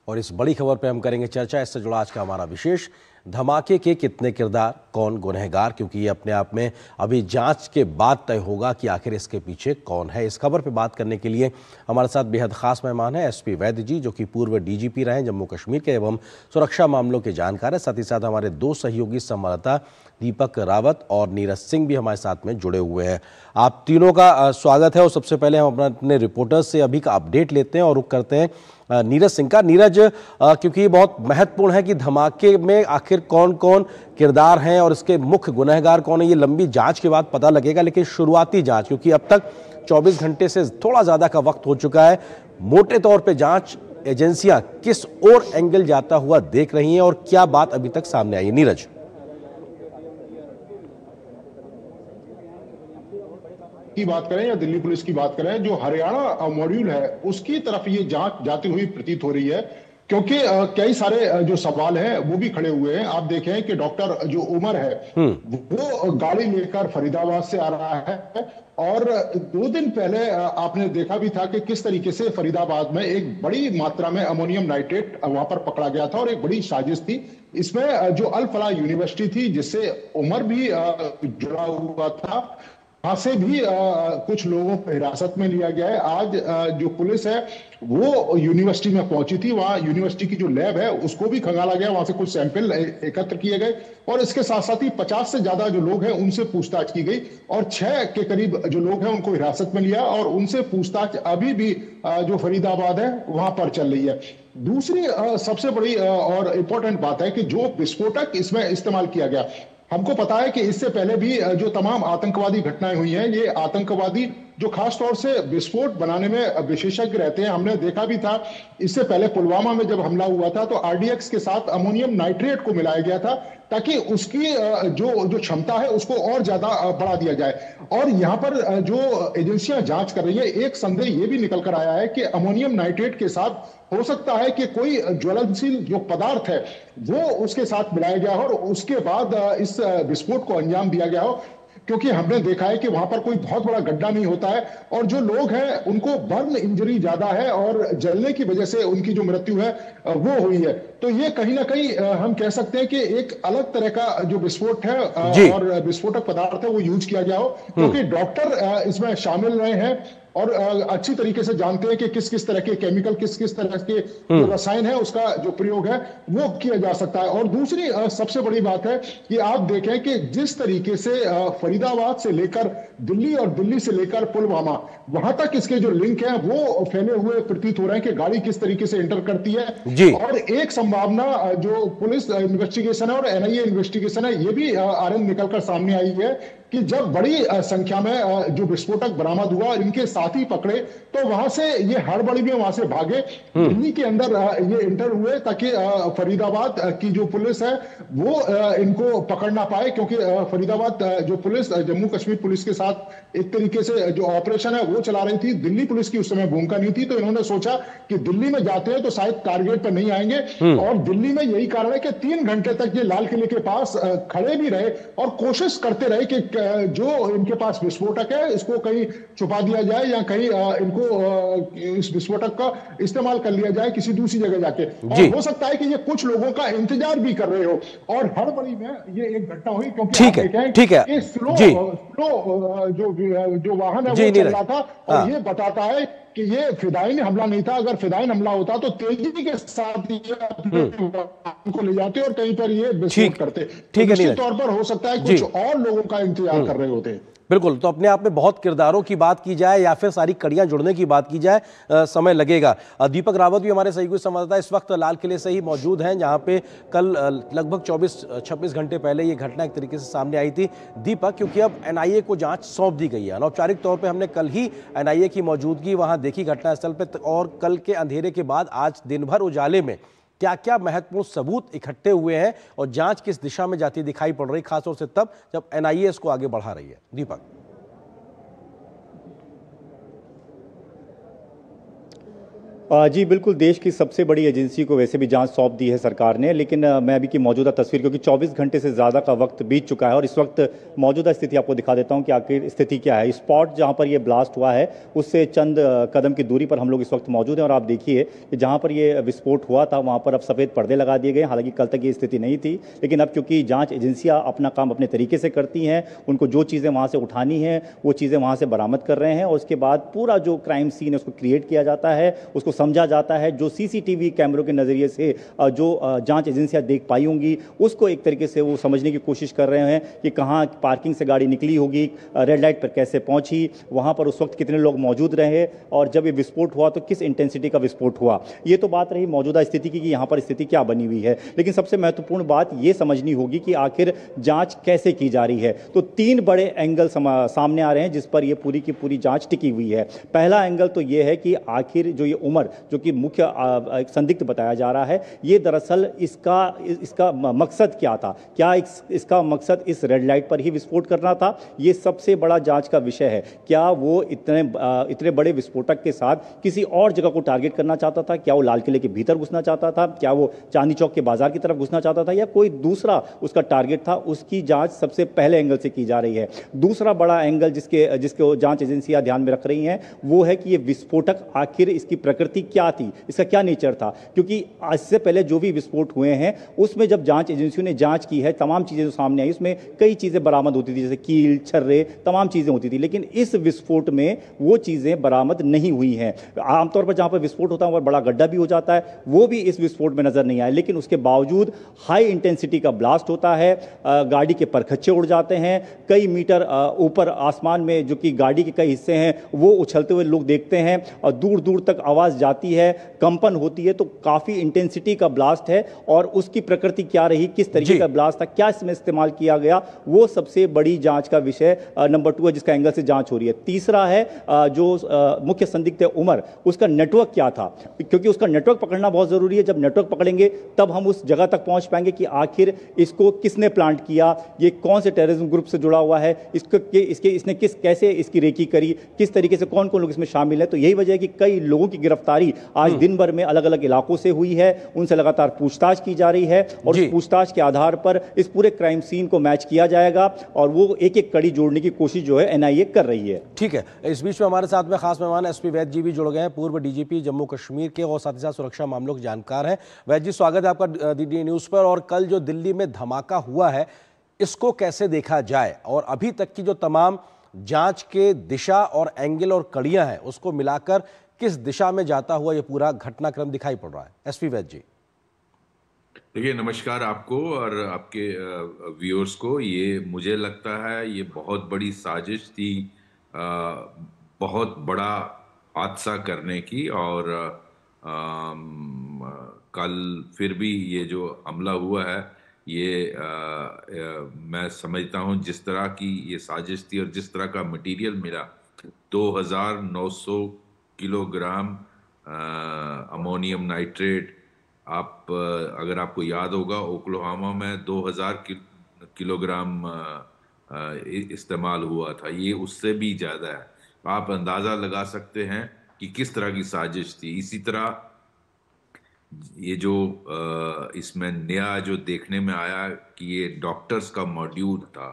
और इस बड़ी खबर पर हम करेंगे चर्चा। इससे जुड़ा आज का हमारा विशेष, धमाके के कितने किरदार, कौन गुनहगार, क्योंकि ये अपने आप में अभी जांच के बाद तय होगा कि आखिर इसके पीछे कौन है। इस खबर पर बात करने के लिए हमारे साथ बेहद खास मेहमान हैं एसपी वैद्य जी, जो कि पूर्व डीजीपी रहे हैं जम्मू कश्मीर के एवं सुरक्षा मामलों के जानकार हैं। साथ ही साथ हमारे 2 सहयोगी संवाददाता दीपक रावत और नीरज सिंह भी हमारे साथ में जुड़े हुए हैं। आप तीनों का स्वागत है और सबसे पहले हम अपने रिपोर्टर्स से अभी का अपडेट लेते हैं और रुख करते हैं नीरज सिंह का। नीरज, क्योंकि ये बहुत महत्वपूर्ण है कि धमाके में आखिर कौन कौन किरदार हैं और इसके मुख्य गुनहगार कौन है, ये लंबी जांच के बाद पता लगेगा। लेकिन शुरुआती जांच, क्योंकि अब तक 24 घंटे से थोड़ा ज़्यादा का वक्त हो चुका है, मोटे तौर पे जांच एजेंसियां किस और एंगल जाता हुआ देख रही हैं और क्या बात अभी तक सामने आई है? नीरज। की बात करें या दिल्ली पुलिस की बात करें, जो हरियाणा मॉड्यूल है उसकी तरफ ये जांच जाती हुई प्रतीत हो रही है, क्योंकि कई सारे जो सवाल हैं वो भी खड़े हुए हैं। आप देखें कि डॉक्टर जो उमर है वो गाड़ी लेकर फरीदाबाद से आ रहा है और 2 दिन पहले आपने देखा भी था कि किस तरीके से फरीदाबाद में एक बड़ी मात्रा में अमोनियम नाइट्रेट वहां पर पकड़ा गया था और एक बड़ी साजिश थी। इसमें जो अल फलाह यूनिवर्सिटी थी जिससे उमर भी जुड़ा हुआ था, वहां से भी कुछ लोगों को हिरासत में लिया गया है। आज जो पुलिस है वो यूनिवर्सिटी में पहुंची थी, वहां यूनिवर्सिटी की जो लैब है उसको भी खंगाला गया, वहां से कुछ सैंपल एकत्र किए गए और इसके साथ साथ ही 50 से ज्यादा जो लोग हैं उनसे पूछताछ की गई और 6 के करीब जो लोग हैं उनको हिरासत में लिया और उनसे पूछताछ अभी भी जो फरीदाबाद है वहां पर चल रही है। दूसरी सबसे बड़ी और इंपॉर्टेंट बात है कि जो विस्फोटक इसमें इस्तेमाल किया गया, हमको पता है कि इससे पहले भी जो तमाम आतंकवादी घटनाएं हुई हैं, ये आतंकवादी जो खास तौर से विस्फोट बनाने में विशेषज्ञ रहते हैं। हमने देखा भी था इससे पहले पुलवामा में जब हमला हुआ था तो आरडीएक्स के साथ अमोनियम नाइट्रेट को मिलाया गया था ताकि उसकी जो क्षमता है उसको और ज्यादा बढ़ा दिया जाए। और यहाँ पर जो एजेंसियां जांच कर रही है, एक संदेह ये भी निकल कर आया है कि अमोनियम नाइट्रेट के साथ हो सकता है कि कोई ज्वलनशील जो पदार्थ है वो उसके साथ मिलाया गया हो और उसके बाद इस विस्फोट को अंजाम दिया गया हो, क्योंकि हमने देखा है कि वहां पर कोई बहुत बड़ा गड्ढा नहीं होता है और जो लोग हैं उनको बर्न इंजरी ज्यादा है और जलने की वजह से उनकी जो मृत्यु है वो हुई है। तो ये कहीं ना कहीं हम कह सकते हैं कि एक अलग तरह का जो विस्फोट है और विस्फोटक पदार्थ है वो यूज किया गया हो, क्योंकि डॉक्टर इसमें शामिल रहे हैं और अच्छी तरीके से जानते हैं कि किस किस तरह के केमिकल, किस किस तरह के जो रसायन है उसका जो प्रयोग है वो किया जा सकता है। और दूसरी सबसे बड़ी बात है कि आप देखें कि जिस तरीके से फरीदाबाद से लेकर दिल्ली और दिल्ली से लेकर पुलवामा वहां तक इसके जो लिंक है वो फैले हुए प्रतीत हो रहे हैं कि गाड़ी किस तरीके से एंटर करती है। और एक संभावना जो पुलिस इन्वेस्टिगेशन है और एनआईए इन्वेस्टिगेशन है ये भी आरएन निकलकर सामने आई है कि जब बड़ी संख्या में जो विस्फोटक बरामद हुआ और इनके साथी पकड़े तो वहां से ये हड़बड़ी में वहां से भागे, दिल्ली के अंदर ये इंटर हुए ताकि फरीदाबाद की जो पुलिस है वो इनको पकड़ ना पाए, क्योंकि फरीदाबाद जो पुलिस जम्मू कश्मीर पुलिस के साथ एक तरीके से जो ऑपरेशन है वो चला रही थी। दिल्ली पुलिस की उस समय भूमिका नहीं थी, तो इन्होंने सोचा कि दिल्ली में जाते हैं तो शायद टारगेट पर नहीं आएंगे, और दिल्ली में यही कारण है कि 3 घंटे तक ये लाल किले के पास खड़े भी रहे और कोशिश करते रहे कि जो इनके पास विस्फोटक है इसको कहीं छुपा दिया जाए या कहीं इनको इस विस्फोटक का इस्तेमाल कर लिया जाए किसी दूसरी जगह जाके। और हो सकता है कि ये कुछ लोगों का इंतजार भी कर रहे हो और हड़बड़ी में ये एक घटना हुई, क्योंकि ठीक है स्लो जो वाहन है वो चल रहा था और ये बताता है कि ये फिदायीन हमला नहीं था। अगर फिदायीन हमला होता तो तेजी के साथ को ले जाते और कहीं पर ये विस्फोट करते। निश्चित तौर पर हो सकता है कुछ और लोगों का इंतजार कर रहे होते। बिल्कुल, तो अपने आप में बहुत किरदारों की बात की जाए या फिर सारी कड़ियां जुड़ने की बात की जाए, समय लगेगा। दीपक रावत भी हमारे सहयोगी संवाददाता इस वक्त लाल किले से ही मौजूद हैं, जहां पे कल लगभग 24-26 घंटे पहले ये घटना एक तरीके से सामने आई थी। दीपक, क्योंकि अब एनआईए को जांच सौंप दी गई है, अनौपचारिक तौर पर हमने कल ही एनआईए की मौजूदगी वहां देखी घटनास्थल पर, और कल के अंधेरे के बाद आज दिन भर उजाले में क्या क्या महत्वपूर्ण सबूत इकट्ठे हुए हैं और जांच किस दिशा में जाती दिखाई पड़ रही, खासतौर से तब जब एनआईए इसको आगे बढ़ा रही है। दीपक जी बिल्कुल, देश की सबसे बड़ी एजेंसी को वैसे भी जांच सौंप दी है सरकार ने, लेकिन मैं अभी की मौजूदा तस्वीर, क्योंकि 24 घंटे से ज़्यादा का वक्त बीत चुका है और इस वक्त मौजूदा स्थिति आपको दिखा देता हूं कि आखिर स्थिति क्या है। स्पॉट जहां पर ये ब्लास्ट हुआ है उससे चंद कदम की दूरी पर हम लोग इस वक्त मौजूद हैं और आप देखिए कि जहाँ पर ये विस्फोट हुआ था वहाँ पर अब सफ़ेद पर्दे लगा दिए गए। हालांकि कल तक ये स्थिति नहीं थी, लेकिन अब क्योंकि जाँच एजेंसियाँ अपना काम अपने तरीके से करती हैं, उनको जो चीज़ें वहाँ से उठानी हैं वो चीज़ें वहाँ से बरामद कर रहे हैं और उसके बाद पूरा जो क्राइम सीन है उसको क्रिएट किया जाता है, उसको समझा जाता है। जो सीसीटीवी कैमरों के नज़रिए से जो जांच एजेंसियां देख पाई होंगी उसको एक तरीके से वो समझने की कोशिश कर रहे हैं कि कहां पार्किंग से गाड़ी निकली होगी, रेड लाइट पर कैसे पहुंची, वहां पर उस वक्त कितने लोग मौजूद रहे और जब ये विस्फोट हुआ तो किस इंटेंसिटी का विस्फोट हुआ। ये तो बात रही मौजूदा स्थिति की कि यहाँ पर स्थिति क्या बनी हुई है, लेकिन सबसे महत्वपूर्ण बात ये समझनी होगी कि आखिर जाँच कैसे की जा रही है। तो 3 बड़े एंगल सामने आ रहे हैं जिस पर यह पूरी की पूरी जाँच टिकी हुई है। पहला एंगल तो ये है कि आखिर जो ये उमर, जो कि मुख्य संदिग्ध बताया जा रहा है, ये दरअसल इसका मकसद क्या था, क्या इसका मकसद इस रेड लाइट पर ही विस्फोट करना था, ये सबसे बड़ा जांच का विषय है। क्या वो इतने बड़े विस्फोटक के साथ किसी और जगह को टारगेट करना चाहता था, क्या वो लाल किले के भीतर घुसना चाहता था, क्या वो चांदनी चौक के बाजार की तरफ घुसना चाहता था या कोई दूसरा उसका टारगेट था, उसकी जांच सबसे पहले एंगल से की जा रही है। दूसरा बड़ा एंगल जिसको जांच एजेंसियां ध्यान में रख रही हैं वो है कि ये विस्फोटक आखिर इसकी प्रकृति क्या थी, इसका क्या नेचर था, क्योंकि इससे पहले जो भी विस्फोट हुए हैं उसमें जब जांच एजेंसियों ने जांच की है, तमाम चीजें जो सामने आई उसमें कई चीजें बरामद होती थी, जैसे कील, छर्रे, तमाम चीजें होती थी, लेकिन इस विस्फोट में वो चीजें बरामद नहीं हुई हैं। आमतौर पर जहां पर विस्फोट होता है वह बड़ा गड्ढा भी हो जाता है, वो भी इस विस्फोट में नजर नहीं आया, लेकिन उसके बावजूद हाई इंटेंसिटी का ब्लास्ट होता है, गाड़ी के परखच्चे उड़ जाते हैं, कई मीटर ऊपर आसमान में जो कि गाड़ी के कई हिस्से हैं वो उछलते हुए लोग देखते हैं और दूर दूर तक आवाज जाती है, कंपन होती है। तो काफी इंटेंसिटी का ब्लास्ट है और उसकी प्रकृति क्या रही, किस तरीके का ब्लास्ट था, क्या इसमें इस्तेमाल किया गया, वो सबसे बड़ी जांच का विषय नंबर 2 है जिसका एंगल से जांच हो रही है। तीसरा है जो मुख्य संदिग्ध है उमर, उसका नेटवर्क क्या था, क्योंकि उसका नेटवर्क पकड़ना बहुत जरूरी है। जब नेटवर्क पकड़ेंगे तब हम उस जगह तक पहुंच पाएंगे कि आखिर इसको किसने प्लांट किया, ये कौन से टेररिज्म ग्रुप से जुड़ा हुआ है, इसने कैसे इसकी रेकी करी, किस तरीके से कौन कौन लोग इसमें शामिल है। तो यही वजह है कि कई लोगों की गिरफ्तारी आज दिन भर में अलग अलग इलाकों से हुई है, उनसे लगातार पूछताछ की जा रही है और उस पूछताछ के आधार पर इस पूरे क्राइम सीन को मैच किया जाएगा और वो एक एक कड़ी जोड़ने की कोशिश जो है एनआईए कर रही है। ठीक है, इस बीच में हमारे साथ में खास मेहमान एसपी वैद्य जी भी जुड़ गए हैं, पूर्व डीजीपी जम्मू कश्मीर के और साथ ही साथ सुरक्षा मामलों के जानकार हैं। वैद्य जी, स्वागत है आपका डीडी न्यूज पर। और कल जो दिल्ली में धमाका हुआ है इसको कैसे देखा जाए और अभी तक की जो तमाम जांच के दिशा और एंगल और कड़ियां हैं उसको मिलाकर किस दिशा में जाता हुआ ये पूरा घटनाक्रम दिखाई पड़ रहा है? एसपी वैद्य जी। देखिए, नमस्कार आपको और आपके व्यूअर्स को। ये मुझे लगता है ये बहुत बड़ी साजिश थी, बहुत बड़ा हादसा करने की, और कल फिर भी ये जो हमला हुआ है ये मैं समझता हूं जिस तरह की ये साजिश थी और जिस तरह का मटेरियल मिला, 2900 किलोग्राम अमोनियम नाइट्रेट। अगर आपको याद होगा, ओक्लाहोमा में 2000 किलोग्राम इस्तेमाल हुआ था, ये उससे भी ज्यादा है। आप अंदाजा लगा सकते हैं कि किस तरह की साजिश थी। इसी तरह ये जो इसमें नया जो देखने में आया कि ये डॉक्टर्स का मॉड्यूल था,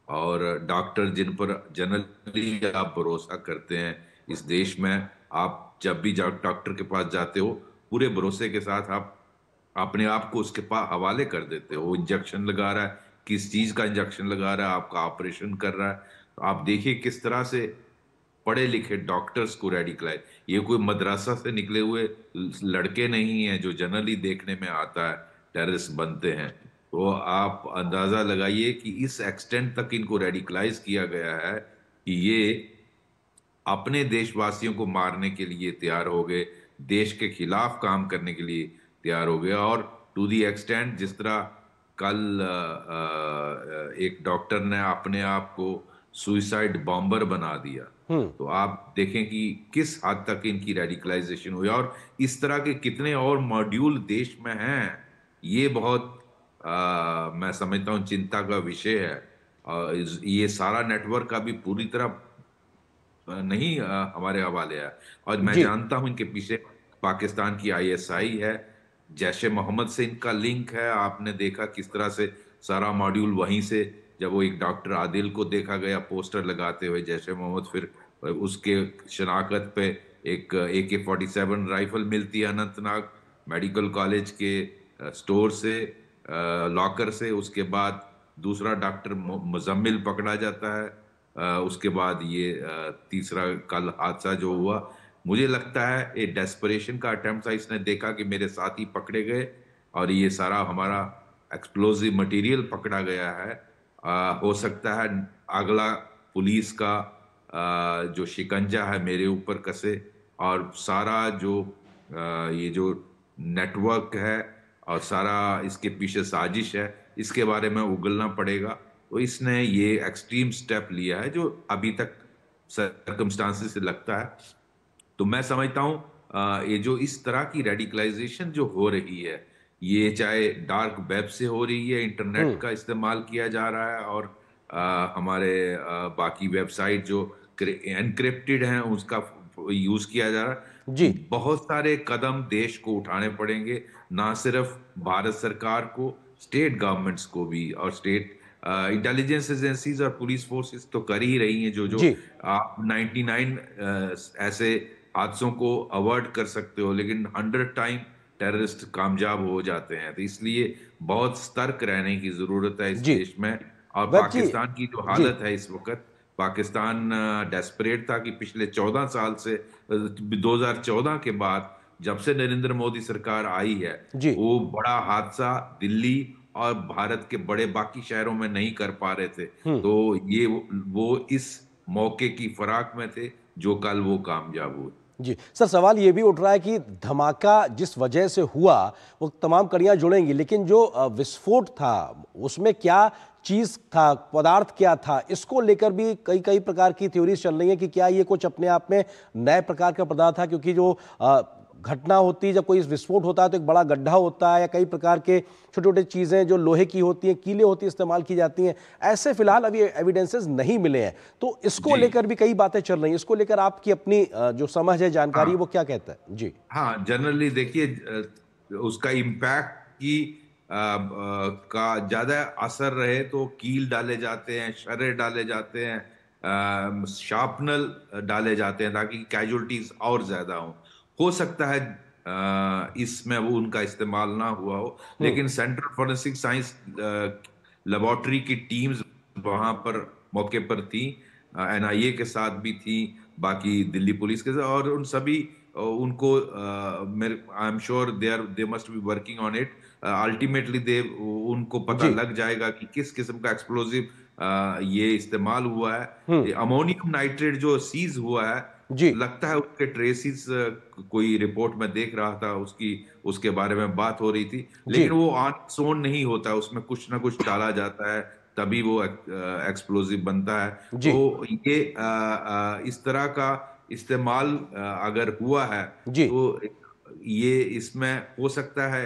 और डॉक्टर जिन पर जनरली आप भरोसा करते हैं इस देश में, आप जब भी डॉक्टर के पास जाते हो पूरे भरोसे के साथ आप अपने आप को उसके पास हवाले कर देते हो। वो इंजेक्शन लगा रहा है, किस चीज का इंजेक्शन लगा रहा है, आपका ऑपरेशन कर रहा है। तो आप देखिए किस तरह से पढ़े लिखे डॉक्टर्स को रेडिकलाइज, ये कोई मदरसा से निकले हुए लड़के नहीं हैं जो जनरली देखने में आता है टेररिस्ट बनते हैं। तो आप अंदाजा लगाइए कि इस एक्सटेंट तक इनको रेडिकलाइज किया गया है कि ये अपने देशवासियों को मारने के लिए तैयार हो गए, देश के खिलाफ काम करने के लिए तैयार हो गया। और टू दी एक्सटेंट जिस तरह कल एक डॉक्टर ने अपने आप को सुइसाइड बॉम्बर बना दिया, तो आप देखें कि किस हद तक इनकी रेडिकलाइजेशन हुई। और इस तरह के कितने और मॉड्यूल देश में हैं, ये बहुत मैं समझता हूँ चिंता का विषय है। ये सारा नेटवर्क अभी पूरी तरह नहीं हमारे हवाले है, और मैं जानता हूं इनके पीछे पाकिस्तान की ISI है, जैश ए मोहम्मद से इनका लिंक है। आपने देखा किस तरह से सारा मॉड्यूल वहीं से, जब वो एक डॉक्टर आदिल को देखा गया पोस्टर लगाते हुए जैश ए मोहम्मद, फिर उसके शनाख्त पे एक AK-47 राइफल मिलती है अनंतनाग मेडिकल कॉलेज के स्टोर से, लॉकर से। उसके बाद दूसरा डॉक्टर मुजम्मिल पकड़ा जाता है। उसके बाद ये तीसरा कल हादसा जो हुआ, मुझे लगता है ये डेस्परेशन का अटेम्प्ट था। इसने देखा कि मेरे साथी पकड़े गए और ये सारा हमारा एक्सप्लोजिव मटेरियल पकड़ा गया है। हो सकता है अगला पुलिस का जो शिकंजा है मेरे ऊपर कसे, और सारा जो ये जो नेटवर्क है और सारा इसके पीछे साजिश है, इसके बारे में उगलना पड़ेगा। तो इसने ये एक्सट्रीम स्टेप लिया है जो अभी तक सर्कमस्टांसेस से लगता है। तो मैं समझता हूँ ये जो इस तरह की रेडिकलाइजेशन जो हो रही है, ये चाहे डार्क वेब से हो रही है, इंटरनेट का इस्तेमाल किया जा रहा है, और हमारे बाकी वेबसाइट जो एनक्रिप्टेड हैं उसका यूज किया जा रहा है। जी, बहुत सारे कदम देश को उठाने पड़ेंगे, ना सिर्फ भारत सरकार को, स्टेट गवर्नमेंट्स को भी, और स्टेट इंटेलिजेंस एजेंसीज और पुलिस फोर्सेस तो कर ही रही हैं। जो आप 99 ऐसे हादसों को अवॉइड कर सकते हो, लेकिन 100 टाइम टेररिस्ट कामयाब हो जाते हैं। तो इसलिए बहुत सतर्क रहने की जरूरत है इस देश में। और पाकिस्तान की जो हालत है इस वक्त, पाकिस्तान डेस्परेट था कि पिछले 14 साल से 2014 के बाद जब से नरेंद्र मोदी सरकार आई है, वो बड़ा हादसा दिल्ली और भारत के बड़े बाकी शहरों में नहीं कर पा रहे थे। तो ये वो इस मौके की फराक में थे जो कल वो कामयाब हुए। जी सर, सवाल ये भी उठ रहा है कि धमाका जिस वजह से हुआ वो तमाम कड़ियां जुड़ेंगी, लेकिन जो विस्फोट था उसमें क्या चीज था, पदार्थ क्या था, इसको लेकर भी कई प्रकार की थ्योरीज चल रही है कि क्या ये कुछ अपने आप में नए प्रकार का पदार्थ था। क्योंकि जो घटना होती है, जब कोई विस्फोट होता है तो एक बड़ा गड्ढा होता है या कई प्रकार के छोटे छोटे चीज़ें जो लोहे की होती हैं, कीले होती हैं, इस्तेमाल की जाती हैं। ऐसे फिलहाल अभी एविडेंसेस नहीं मिले हैं, तो इसको लेकर भी कई बातें चल रही हैं। इसको लेकर आपकी अपनी जो समझ है, जानकारी, वो क्या कहता है? जी हाँ, जनरली देखिए उसका इम्पैक्ट की का ज्यादा असर रहे तो कील डाले जाते हैं, शरे डाले जाते हैं, शार्पनल डाले जाते हैं ताकि कैजुअलिटीज और ज्यादा हो सकता है इसमें वो उनका इस्तेमाल ना हुआ हो, लेकिन सेंट्रल फॉरेंसिक साइंस लेबोरेटरी की टीम्स वहां पर मौके पर थी, NIA के साथ भी थी, बाकी दिल्ली पुलिस के साथ, और उन सभी उनको I am sure they must be working on it. Ultimately उनको पता लग जाएगा कि किस किस्म का एक्सप्लोजिव ये इस्तेमाल हुआ है। अमोनियम नाइट्रेट जो सीज हुआ है है। लगता है उसके ट्रेसिस, कोई रिपोर्ट में देख रहा था उसके बारे में बात हो रही थी, लेकिन वो ऑन सोन नहीं होता, उसमें कुछ ना कुछ डाला जाता है तभी वो एक्सप्लोजिव बनता है। तो ये इस तरह का इस्तेमाल अगर हुआ है तो ये इसमें हो सकता है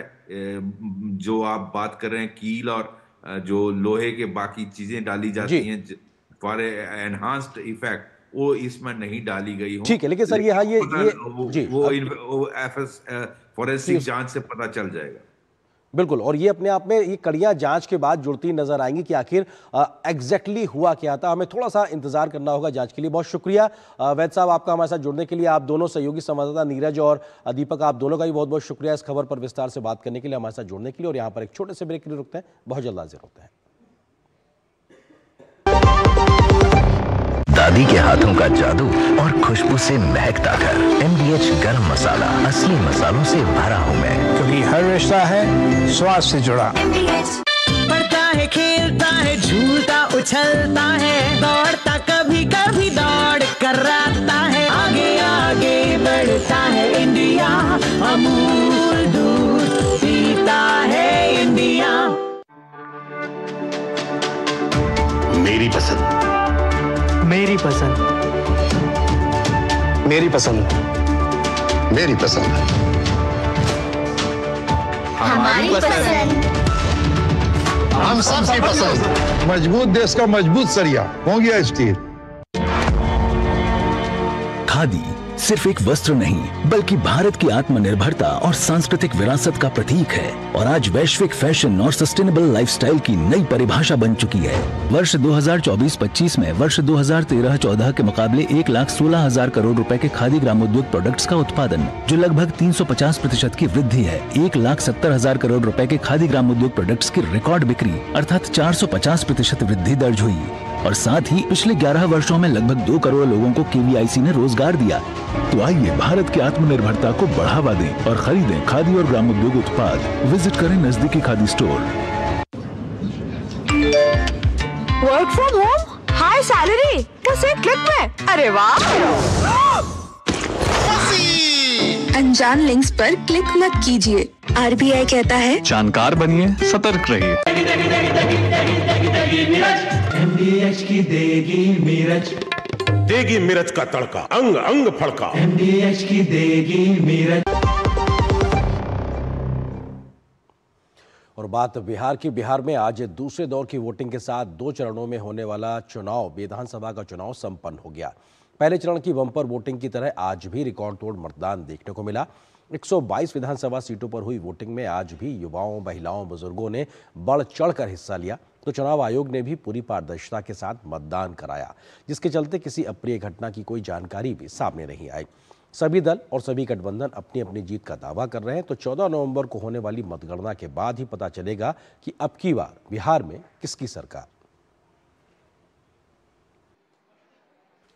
जो आप बात कर रहे हैं कील और जो लोहे के बाकी चीजें डाली जाती हैं फॉर एनहांस्ड इफेक्ट, वो इसमें नहीं डाली गई हो। ठीक है, लेकिन सर वो फॉरेंसिक जांच से पता चल जाएगा। बिल्कुल, और ये अपने आप में ये कड़ियां जांच के बाद जुड़ती नजर आएंगी कि आखिर एग्जैक्टली हुआ क्या था। हमें थोड़ा सा इंतजार करना होगा जांच के लिए। बहुत शुक्रिया वैद साहब आपका हमारे साथ जुड़ने के लिए। आप दोनों सहयोगी संवाददाता नीरज और दीपक, आप दोनों का भी बहुत बहुत शुक्रिया इस खबर पर विस्तार से बात करने के लिए, हमारे साथ जुड़ने के लिए। और यहाँ पर एक छोटे से ब्रेक के लिए रुकते हैं, बहुत जल्द हाजिर होते हैं। दादी के हाथों का जादू और खुशबू से महकता घर। MDH गरम मसाला, असली मसालों से भरा हूँ मैं, क्योंकि हर रिश्ता है स्वाद से जुड़ा। पढ़ता है, खेलता है, झूलता उछलता है, दौड़ता कभी कभी दौड़ कराता है, आगे आगे बढ़ता है इंडिया, अमूल दूध पीता है इंडिया। मेरी पसंद, मेरी पसंद, मेरी पसंद, मेरी पसंद, हमारी पसंद, हम सबकी पसंद। मजबूत देश का मजबूत सरिया मोंगिया स्टील। खादी सिर्फ एक वस्त्र नहीं बल्कि भारत की आत्मनिर्भरता और सांस्कृतिक विरासत का प्रतीक है और आज वैश्विक फैशन और सस्टेनेबल लाइफस्टाइल की नई परिभाषा बन चुकी है। वर्ष 2024-25 में वर्ष 2013-14 के मुकाबले 1,16,000 करोड़ रुपए के खादी ग्रामोद्योग प्रोडक्ट्स का उत्पादन, जो लगभग 350% की वृद्धि है। 1,70,000 करोड़ रुपए के खादी ग्रामोद्योग प्रोडक्ट्स की रिकॉर्ड बिक्री अर्थात 450% वृद्धि दर्ज हुई और साथ ही पिछले 11 वर्षों में लगभग 2 करोड़ लोगों को KVIC ने रोजगार दिया। तो आइए भारत की आत्मनिर्भरता को बढ़ावा दें और खरीदें खादी और ग्रामोद्योग उत्पाद। विजिट करें नजदीकी khadi store. Work from home, high salary, बस एक क्लिक में। अरे वाह! अनजान लिंक्स पर क्लिक मत कीजिए। RBI कहता है जानकार बनिए, सतर्क रहिए। MDH की देगी मिर्च, देगी मिर्च का तड़का, अंग अंग फड़का। MDH की देगी मिर्च। और बात बिहार की। बिहार में आज दूसरे दौर की वोटिंग के साथ 2 चरणों में होने वाला चुनाव, विधानसभा का चुनाव संपन्न हो गया। पहले चरण की बम्पर वोटिंग की तरह आज भी रिकॉर्ड तोड़ मतदान देखने को मिला। 122 विधानसभा सीटों पर हुई वोटिंग में आज भी युवाओं, महिलाओं, बुजुर्गों ने बढ़ चढ़कर हिस्सा लिया। तो चुनाव आयोग ने भी पूरी पारदर्शिता के साथ मतदान कराया, जिसके चलते किसी अप्रिय घटना की कोई जानकारी भी सामने नहीं आई। सभी दल और सभी गठबंधन अपनी अपनी जीत का दावा कर रहे हैं। तो 14 नवंबर को होने वाली मतगणना के बाद ही पता चलेगा कि अब की बार बिहार में किसकी सरकार।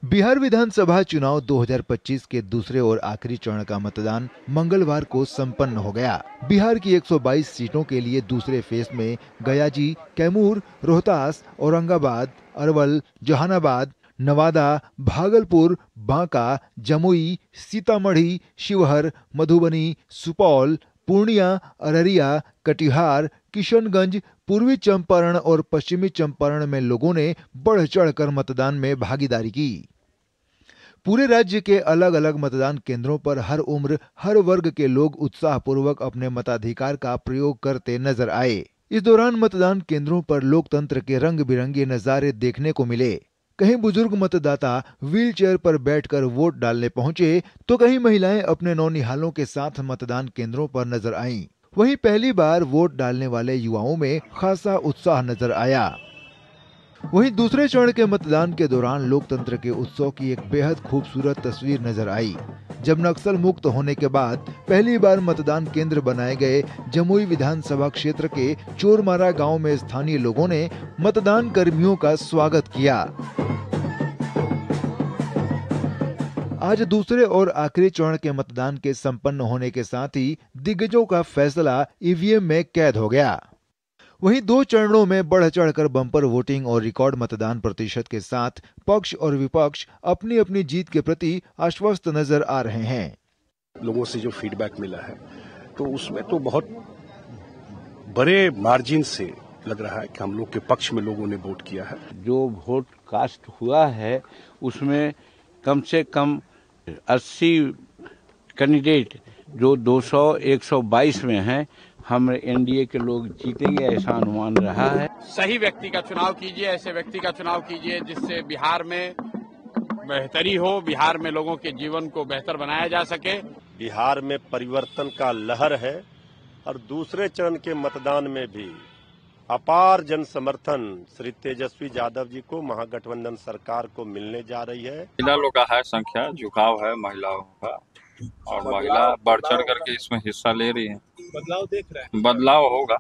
बिहार विधानसभा चुनाव 2025 के दूसरे और आखिरी चरण का मतदान मंगलवार को संपन्न हो गया। बिहार की 122 सीटों के लिए दूसरे फेज में गयाजी, कैमूर, रोहतास, औरंगाबाद, अरवल, जहानाबाद, नवादा, भागलपुर, बांका, जमुई, सीतामढ़ी, शिवहर, मधुबनी, सुपौल, पूर्णिया, अररिया, कटिहार, किशनगंज, पूर्वी चंपारण और पश्चिमी चंपारण में लोगों ने बढ़ चढ़कर मतदान में भागीदारी की। पूरे राज्य के अलग अलग मतदान केंद्रों पर हर उम्र, हर वर्ग के लोग उत्साहपूर्वक अपने मताधिकार का प्रयोग करते नजर आए। इस दौरान मतदान केंद्रों पर लोकतंत्र के रंग बिरंगे नजारे देखने को मिले। कहीं बुजुर्ग मतदाता व्हील चेयर पर बैठकर वोट डालने पहुंचे, तो कहीं महिलाएं अपने नौनिहालों के साथ मतदान केंद्रों पर नजर आईं। वहीं पहली बार वोट डालने वाले युवाओं में खासा उत्साह नजर आया। वहीं दूसरे चरण के मतदान के दौरान लोकतंत्र के उत्सव की एक बेहद खूबसूरत तस्वीर नजर आई, जब नक्सल मुक्त होने के बाद पहली बार मतदान केंद्र बनाए गए जमुई विधानसभा क्षेत्र के चोरमारा गांव में स्थानीय लोगों ने मतदान कर्मियों का स्वागत किया। आज दूसरे और आखिरी चरण के मतदान के संपन्न होने के साथ ही दिग्गजों का फैसला ईवीएम में कैद हो गया। वहीं 2 चरणों में बढ़ चढ़कर बम्पर वोटिंग और रिकॉर्ड मतदान प्रतिशत के साथ पक्ष और विपक्ष अपनी अपनी जीत के प्रति आश्वस्त नजर आ रहे हैं। लोगों से जो फीडबैक मिला है तो उसमें तो बहुत बड़े मार्जिन से लग रहा है कि हम लोग के पक्ष में लोगों ने वोट किया है। जो वोट कास्ट हुआ है उसमें कम से कम 80 कैंडिडेट जो 200-122 में हैं, हम एनडीए के लोग जीतेंगे ऐसा अनुमान रहा है। सही व्यक्ति का चुनाव कीजिए, ऐसे व्यक्ति का चुनाव कीजिए जिससे बिहार में बेहतरी हो, बिहार में लोगों के जीवन को बेहतर बनाया जा सके। बिहार में परिवर्तन का लहर है और दूसरे चरण के मतदान में भी अपार जन समर्थन श्री तेजस्वी यादव जी को, महागठबंधन सरकार को मिलने जा रही है। महिला लोग का है संख्या, झुकाव है महिलाओं का और महिला बढ़ चढ़ करके इसमें हिस्सा ले रही है। बदलाव देख रहे हैं, बदलाव होगा।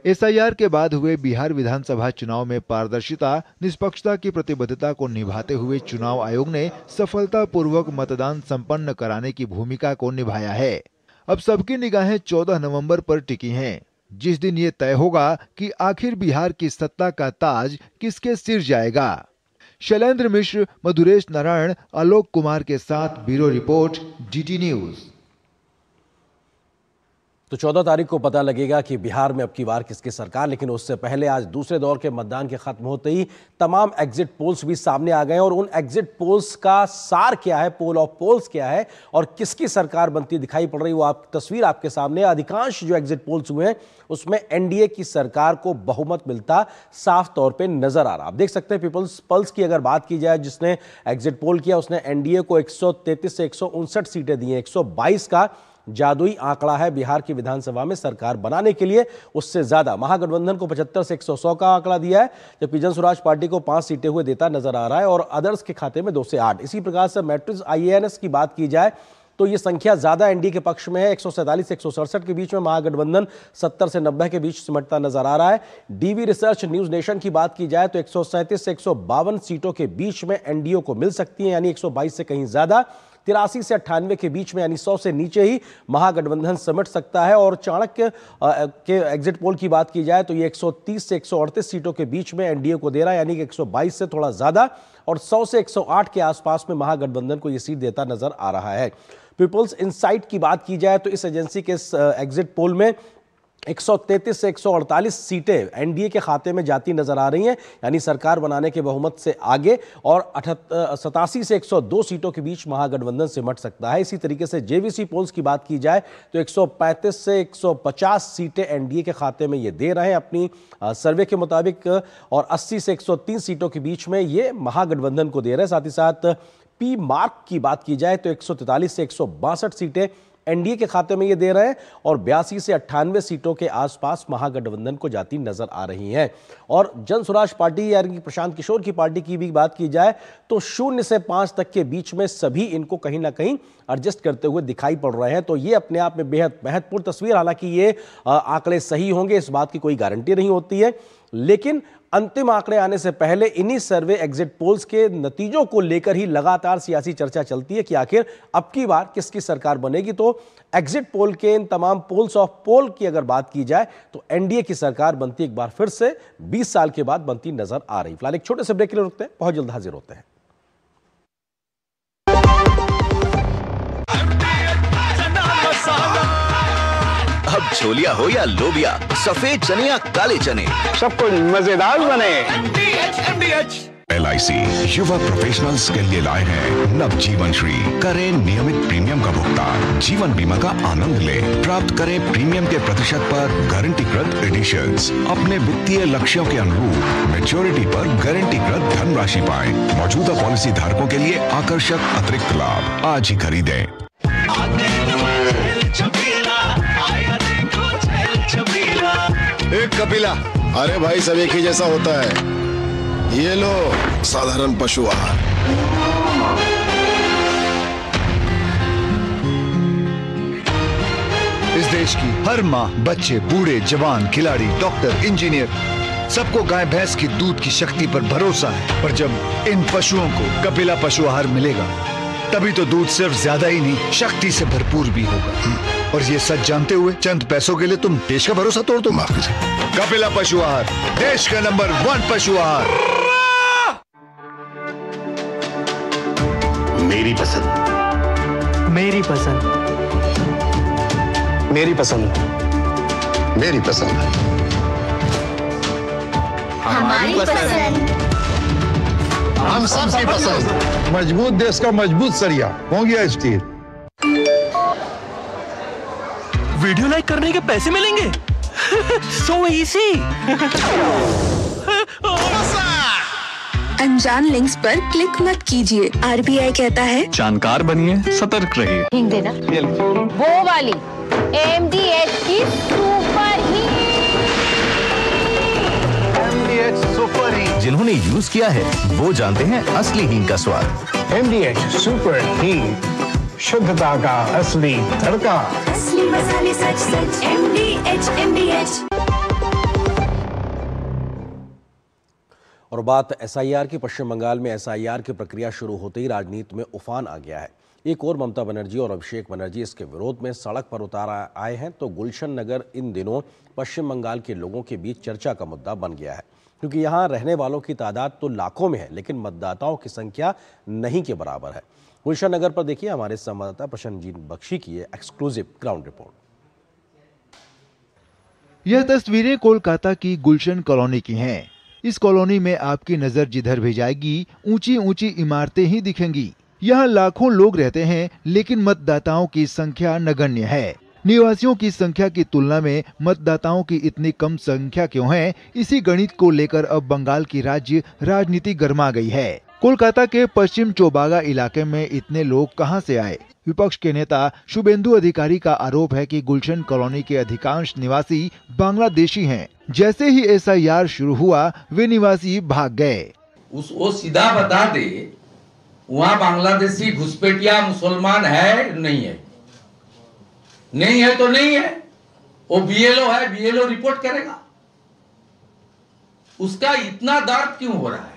एसआईआर के बाद हुए बिहार विधानसभा चुनाव में पारदर्शिता, निष्पक्षता की प्रतिबद्धता को निभाते हुए चुनाव आयोग ने सफलतापूर्वक मतदान संपन्न कराने की भूमिका को निभाया है। अब सबकी निगाहें 14 नवंबर पर टिकी हैं, जिस दिन ये तय होगा कि आखिर बिहार की सत्ता का ताज किसके सिर जाएगा। शैलेंद्र मिश्र, मधुरेश नारायण, आलोक कुमार के साथ ब्यूरो रिपोर्ट, डीटी न्यूज। तो 14 तारीख को पता लगेगा कि बिहार में अब की बार किसकी सरकार, लेकिन उससे पहले आज दूसरे दौर के मतदान के खत्म होते ही तमाम एग्जिट पोल्स भी सामने आ गए और उन एग्जिट पोल्स का सार क्या है, पोल ऑफ पोल्स क्या है और किसकी सरकार बनती दिखाई पड़ रही, वो तस्वीर आपके सामने। अधिकांश जो एग्जिट पोल्स हुए हैं उसमें एनडीए की सरकार को बहुमत मिलता साफ तौर पर नजर आ रहा। आप देख सकते हैं पीपल्स पल्स की अगर बात की जाए, जिसने एग्जिट पोल किया उसने एनडीए को 133 से 159 सीटें दी हैं। 122 का जादुई आंकड़ा है बिहार की विधानसभा में सरकार बनाने के लिए। उससे ज्यादा महागठबंधन को 75 से 100 का आंकड़ा दिया है, जबकि जन स्वराज पार्टी को 5 सीटें हुए देता नजर आ रहा है और अदर्स के खाते में 2 से 8। इसी प्रकार से मैट्रिक्स IANS की बात की जाए तो ये संख्या ज्यादा एनडीए के पक्ष में है। 147 से 167 के बीच में, महागठबंधन 70 से 90 के बीच सिमटता नजर आ रहा है। डीवी रिसर्च न्यूज नेशन की बात की जाए तो 137 से 152 सीटों के बीच में एनडीए को मिल सकती है, यानी 122 से कहीं ज्यादा। 83 से 98 के बीच में, यानी 100 से नीचे ही महागठबंधन सिमट सकता है। और चाणक्य के एग्जिट पोल की बात की जाए तो ये 130 से 138 सीटों के बीच में एनडीए को दे रहा है, यानी कि 122 से थोड़ा ज्यादा, और 100 से 108 के आसपास में महागठबंधन को यह सीट देता नजर आ रहा है। पीपल्स इनसाइट की बात की जाए तो इस एजेंसी के एग्जिट पोल में 133 से 148 सीटें एनडीए के खाते में जाती नजर आ रही हैं, यानी सरकार बनाने के बहुमत से आगे, और 87 से 102 सीटों के बीच महागठबंधन सिमट सकता है। इसी तरीके से जेवीसी पोल्स की बात की जाए तो 135 से 150 सीटें एनडीए के खाते में ये दे रहे हैं अपनी सर्वे के मुताबिक, और 80 से 103 सीटों के बीच में ये महागठबंधन को दे रहे हैं। साथ ही साथ पी मार्क की बात की जाए तो 143 से 162 सीटें एनडीए के खाते में ये दे रहे हैं, और 82 से 98 सीटों के आसपास महागठबंधन को जाती नजर आ रही हैं। और जन स्वराज पार्टी यानी प्रशांत किशोर की पार्टी की भी बात की जाए तो 0 से 5 तक के बीच में सभी इनको कहीं ना कहीं एडजस्ट करते हुए दिखाई पड़ रहे हैं। तो ये अपने आप में बेहद महत्वपूर्ण तस्वीर, हालांकि ये आंकड़े सही होंगे इस बात की कोई गारंटी नहीं होती है, लेकिन अंतिम आंकड़े आने से पहले इन्हीं सर्वे एग्जिट पोल्स के नतीजों को लेकर ही लगातार सियासी चर्चा चलती है कि आखिर अब की बार किसकी सरकार बनेगी। तो एग्जिट पोल के इन तमाम पोल्स ऑफ पोल की अगर बात की जाए तो एनडीए की सरकार बनती एक बार फिर से 20 साल के बाद बनती नजर आ रही। फिलहाल एक छोटे से ब्रेक के लिए रुकते हैं, बहुत जल्द हाजिर होते हैं। अब छोलिया हो या लोबिया, सफेद चने या काले चने, सब कुछ मजेदार बने। LIC युवा प्रोफेशनल्स के लिए लाए हैं नव जीवन श्री। करें नियमित प्रीमियम का भुगतान, जीवन बीमा का आनंद लें, प्राप्त करें प्रीमियम के प्रतिशत पर गारंटीकृत एडिशंस, अपने वित्तीय लक्ष्यों के अनुरूप मैच्योरिटी पर गारंटीकृत धनराशि पाएं। मौजूदा पॉलिसी धारकों के लिए आकर्षक अतिरिक्त लाभ आज ही खरीदें। एक कपिला, अरे भाई सब एक ही जैसा होता है। ये लो साधारण पशु आहार। इस देश की हर माँ, बच्चे, बूढ़े, जवान, खिलाड़ी, डॉक्टर, इंजीनियर, सबको गाय भैंस की दूध की शक्ति पर भरोसा है। पर जब इन पशुओं को कपिला पशु आहार मिलेगा तभी तो दूध सिर्फ ज्यादा ही नहीं, शक्ति से भरपूर भी होगा। और ये सच जानते हुए चंद पैसों के लिए तुम देश का भरोसा तोड़ दो। कपिला पशु आहार, देश का नंबर 1 पशु आहार। मेरी पसंद, मेरी पसंद, मेरी पसंद, मेरी पसंद, हमारी पसंद, हम सबकी पसंद। मजबूत देश का मजबूत सरिया होंगे स्टील। वीडियो लाइक करने के पैसे मिलेंगे। So easy. अनजान लिंक्स पर क्लिक मत कीजिए। RBI कहता है जानकार बनिए, सतर्क रहिए। हिंग देना, वो वाली MDH की सुपर सुपर हींग। जिन्होंने यूज किया है वो जानते हैं असली हींग का स्वाद। MDH सुपर हींग, शुद्धता का असली तड़का। असली मसाले सच सच MDH। और बात SIR की। पश्चिम बंगाल में SIR की प्रक्रिया शुरू होते ही राजनीति में उफान आ गया है। एक और ममता बनर्जी और अभिषेक बनर्जी इसके विरोध में सड़क पर उतार आए हैं, तो गुलशन नगर इन दिनों पश्चिम बंगाल के लोगों के बीच चर्चा का मुद्दा बन गया है, क्योंकि यहाँ रहने वालों की तादाद तो लाखों में है, लेकिन मतदाताओं की संख्या नहीं के बराबर है। गुलशन नगर पर देखिए हमारे संवाददाता प्रशांत बख्शी की एक्सक्लूसिव ग्राउंड रिपोर्ट। यह तस्वीरें कोलकाता की गुलशन कॉलोनी की हैं। इस कॉलोनी में आपकी नजर जिधर भी जाएगी ऊंची ऊंची इमारतें ही दिखेंगी। यहाँ लाखों लोग रहते हैं, लेकिन मतदाताओं की संख्या नगण्य है। निवासियों की संख्या की तुलना में मतदाताओं की इतनी कम संख्या क्यों है, इसी गणित को लेकर अब बंगाल की राज्य राजनीति गर्मा गई है। कोलकाता के पश्चिम चौबागा इलाके में इतने लोग कहां से आए? विपक्ष के नेता शुभेंदु अधिकारी का आरोप है कि गुलशन कॉलोनी के अधिकांश निवासी बांग्लादेशी हैं। जैसे ही SIR शुरू हुआ वे निवासी भाग गए। वो सीधा बता दे वहाँ बांग्लादेशी घुसपैठिया मुसलमान है नहीं है? नहीं है तो नहीं है। वो BLO है, BLO रिपोर्ट करेगा। उसका इतना दर्द क्यों हो रहा है?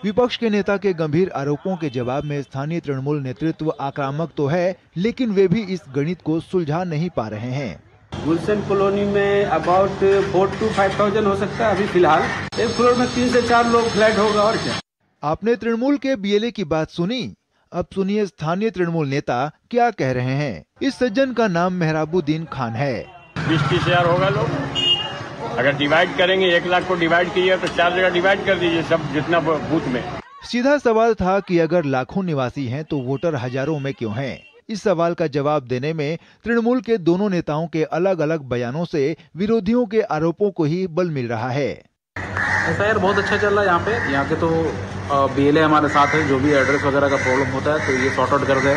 विपक्ष के नेता के गंभीर आरोपों के जवाब में स्थानीय तृणमूल नेतृत्व आक्रामक तो है, लेकिन वे भी इस गणित को सुलझा नहीं पा रहे हैं। गुलशन कॉलोनी में अबाउट 4,000 to 5,000 हो सकता है अभी फिलहाल। एक फ्लोर में 3 से 4 लोग फ्लैट होगा और क्या। आपने तृणमूल के BLA की बात सुनी, अब सुनिए स्थानीय तृणमूल नेता क्या कह रहे हैं। इस सज्जन का नाम मेहराबुद्दीन खान है। 20-30 हजार होगा लोग। अगर डिवाइड करेंगे 1 लाख को डिवाइड कीजिए तो 4 जगह डिवाइड कर दीजिए सब जितना बूथ में। सीधा सवाल था कि अगर लाखों निवासी हैं तो वोटर हजारों में क्यों हैं? इस सवाल का जवाब देने में तृणमूल के दोनों नेताओं के अलग अलग बयानों से विरोधियों के आरोपों को ही बल मिल रहा है। SIR बहुत अच्छा चल रहा है यहाँ पे। यहाँ के तो BLA हमारे साथ है, जो भी एड्रेस वगैरह का प्रॉब्लम होता है तो ये सॉर्ट आउट कर दे।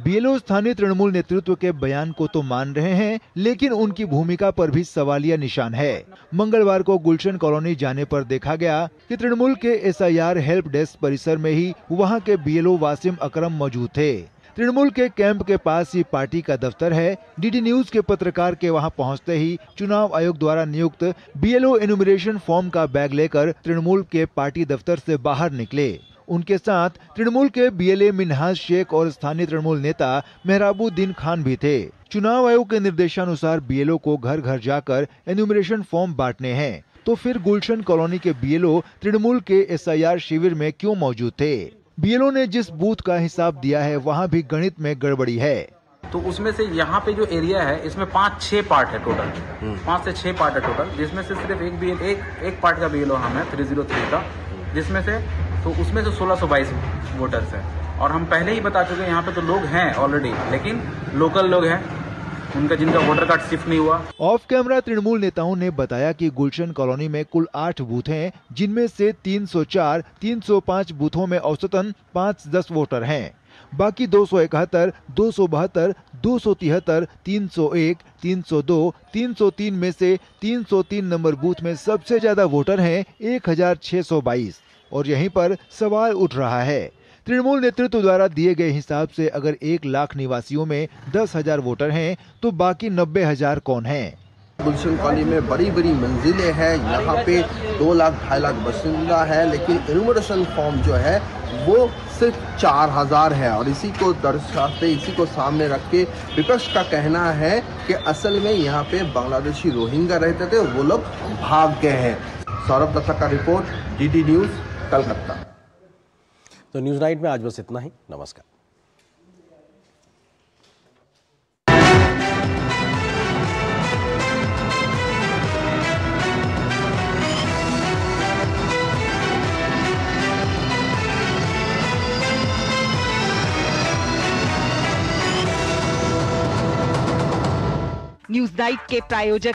BLO स्थानीय तृणमूल नेतृत्व के बयान को तो मान रहे हैं, लेकिन उनकी भूमिका पर भी सवालिया निशान है। मंगलवार को गुलशन कॉलोनी जाने पर देखा गया कि तृणमूल के SIR हेल्प डेस्क परिसर में ही वहां के BLO वासिम अकरम मौजूद थे। तृणमूल के कैंप के पास ही पार्टी का दफ्तर है। DD न्यूज के पत्रकार के वहां पहुंचते ही चुनाव आयोग द्वारा नियुक्त BLO एनुमरेशन फॉर्म का बैग लेकर तृणमूल के पार्टी दफ्तर से बाहर निकले। उनके साथ तृणमूल के BLA मिनहाज शेख और स्थानीय तृणमूल नेता मेहराबुद्दीन खान भी थे। चुनाव आयोग के निर्देशानुसार BLO को घर घर जाकर एनुमरेशन फॉर्म बांटने हैं, तो फिर गुलशन कॉलोनी के BLO तृणमूल के SIR शिविर में क्यों मौजूद थे? BLO ने जिस बूथ का हिसाब दिया है वहाँ भी गणित में गड़बड़ी है। तो उसमें से यहाँ पे जो एरिया है इसमें 5-6 पार्ट है टोटल। 5 से 6 पार्ट है टोटल, जिसमें से सिर्फ एक पार्ट का BLO हम है 303 का, जिसमें से तो उसमें से 1622 वोटर्स है। और हम पहले ही बता चुके हैं यहाँ पे तो लोग हैं ऑलरेडी, लेकिन लोकल लोग हैं उनका जिनका वोटर कार्ड शिफ्ट नहीं हुआ। ऑफ कैमरा तृणमूल नेताओं ने बताया कि गुलशन कॉलोनी में कुल 8 बूथ हैं, जिनमें से 304, 305 बूथों में औसतन 5-10 वोटर हैं। बाकी 271, 272, 273, 301, 302, 303 में से 303 नंबर बूथ में सबसे ज्यादा वोटर हैं 1622। और यहीं पर सवाल उठ रहा है, तृणमूल नेतृत्व द्वारा दिए गए हिसाब से अगर 1 लाख निवासियों में 10,000 वोटर हैं तो बाकी 90,000 कौन हैं? गुलशन कॉलोनी में बड़ी बड़ी मंजिलें हैं, यहाँ पे 2 लाख 2.5 लाख बासिंदा है, लेकिन इन्विटेशन फॉर्म जो है वो सिर्फ 4000 है। और इसी को दर्शाते, इसी को सामने रख के विपक्ष का कहना है कि असल में यहाँ पे बांग्लादेशी रोहिंग्या रहते थे, वो लोग भाग गए हैं। सौरभ दत्ता का रिपोर्ट, DD न्यूज़, कलकत्ता। तो न्यूज़ नाइट में आज बस इतना ही। नमस्कार। न्यूज़ नाइट के प्रायोजक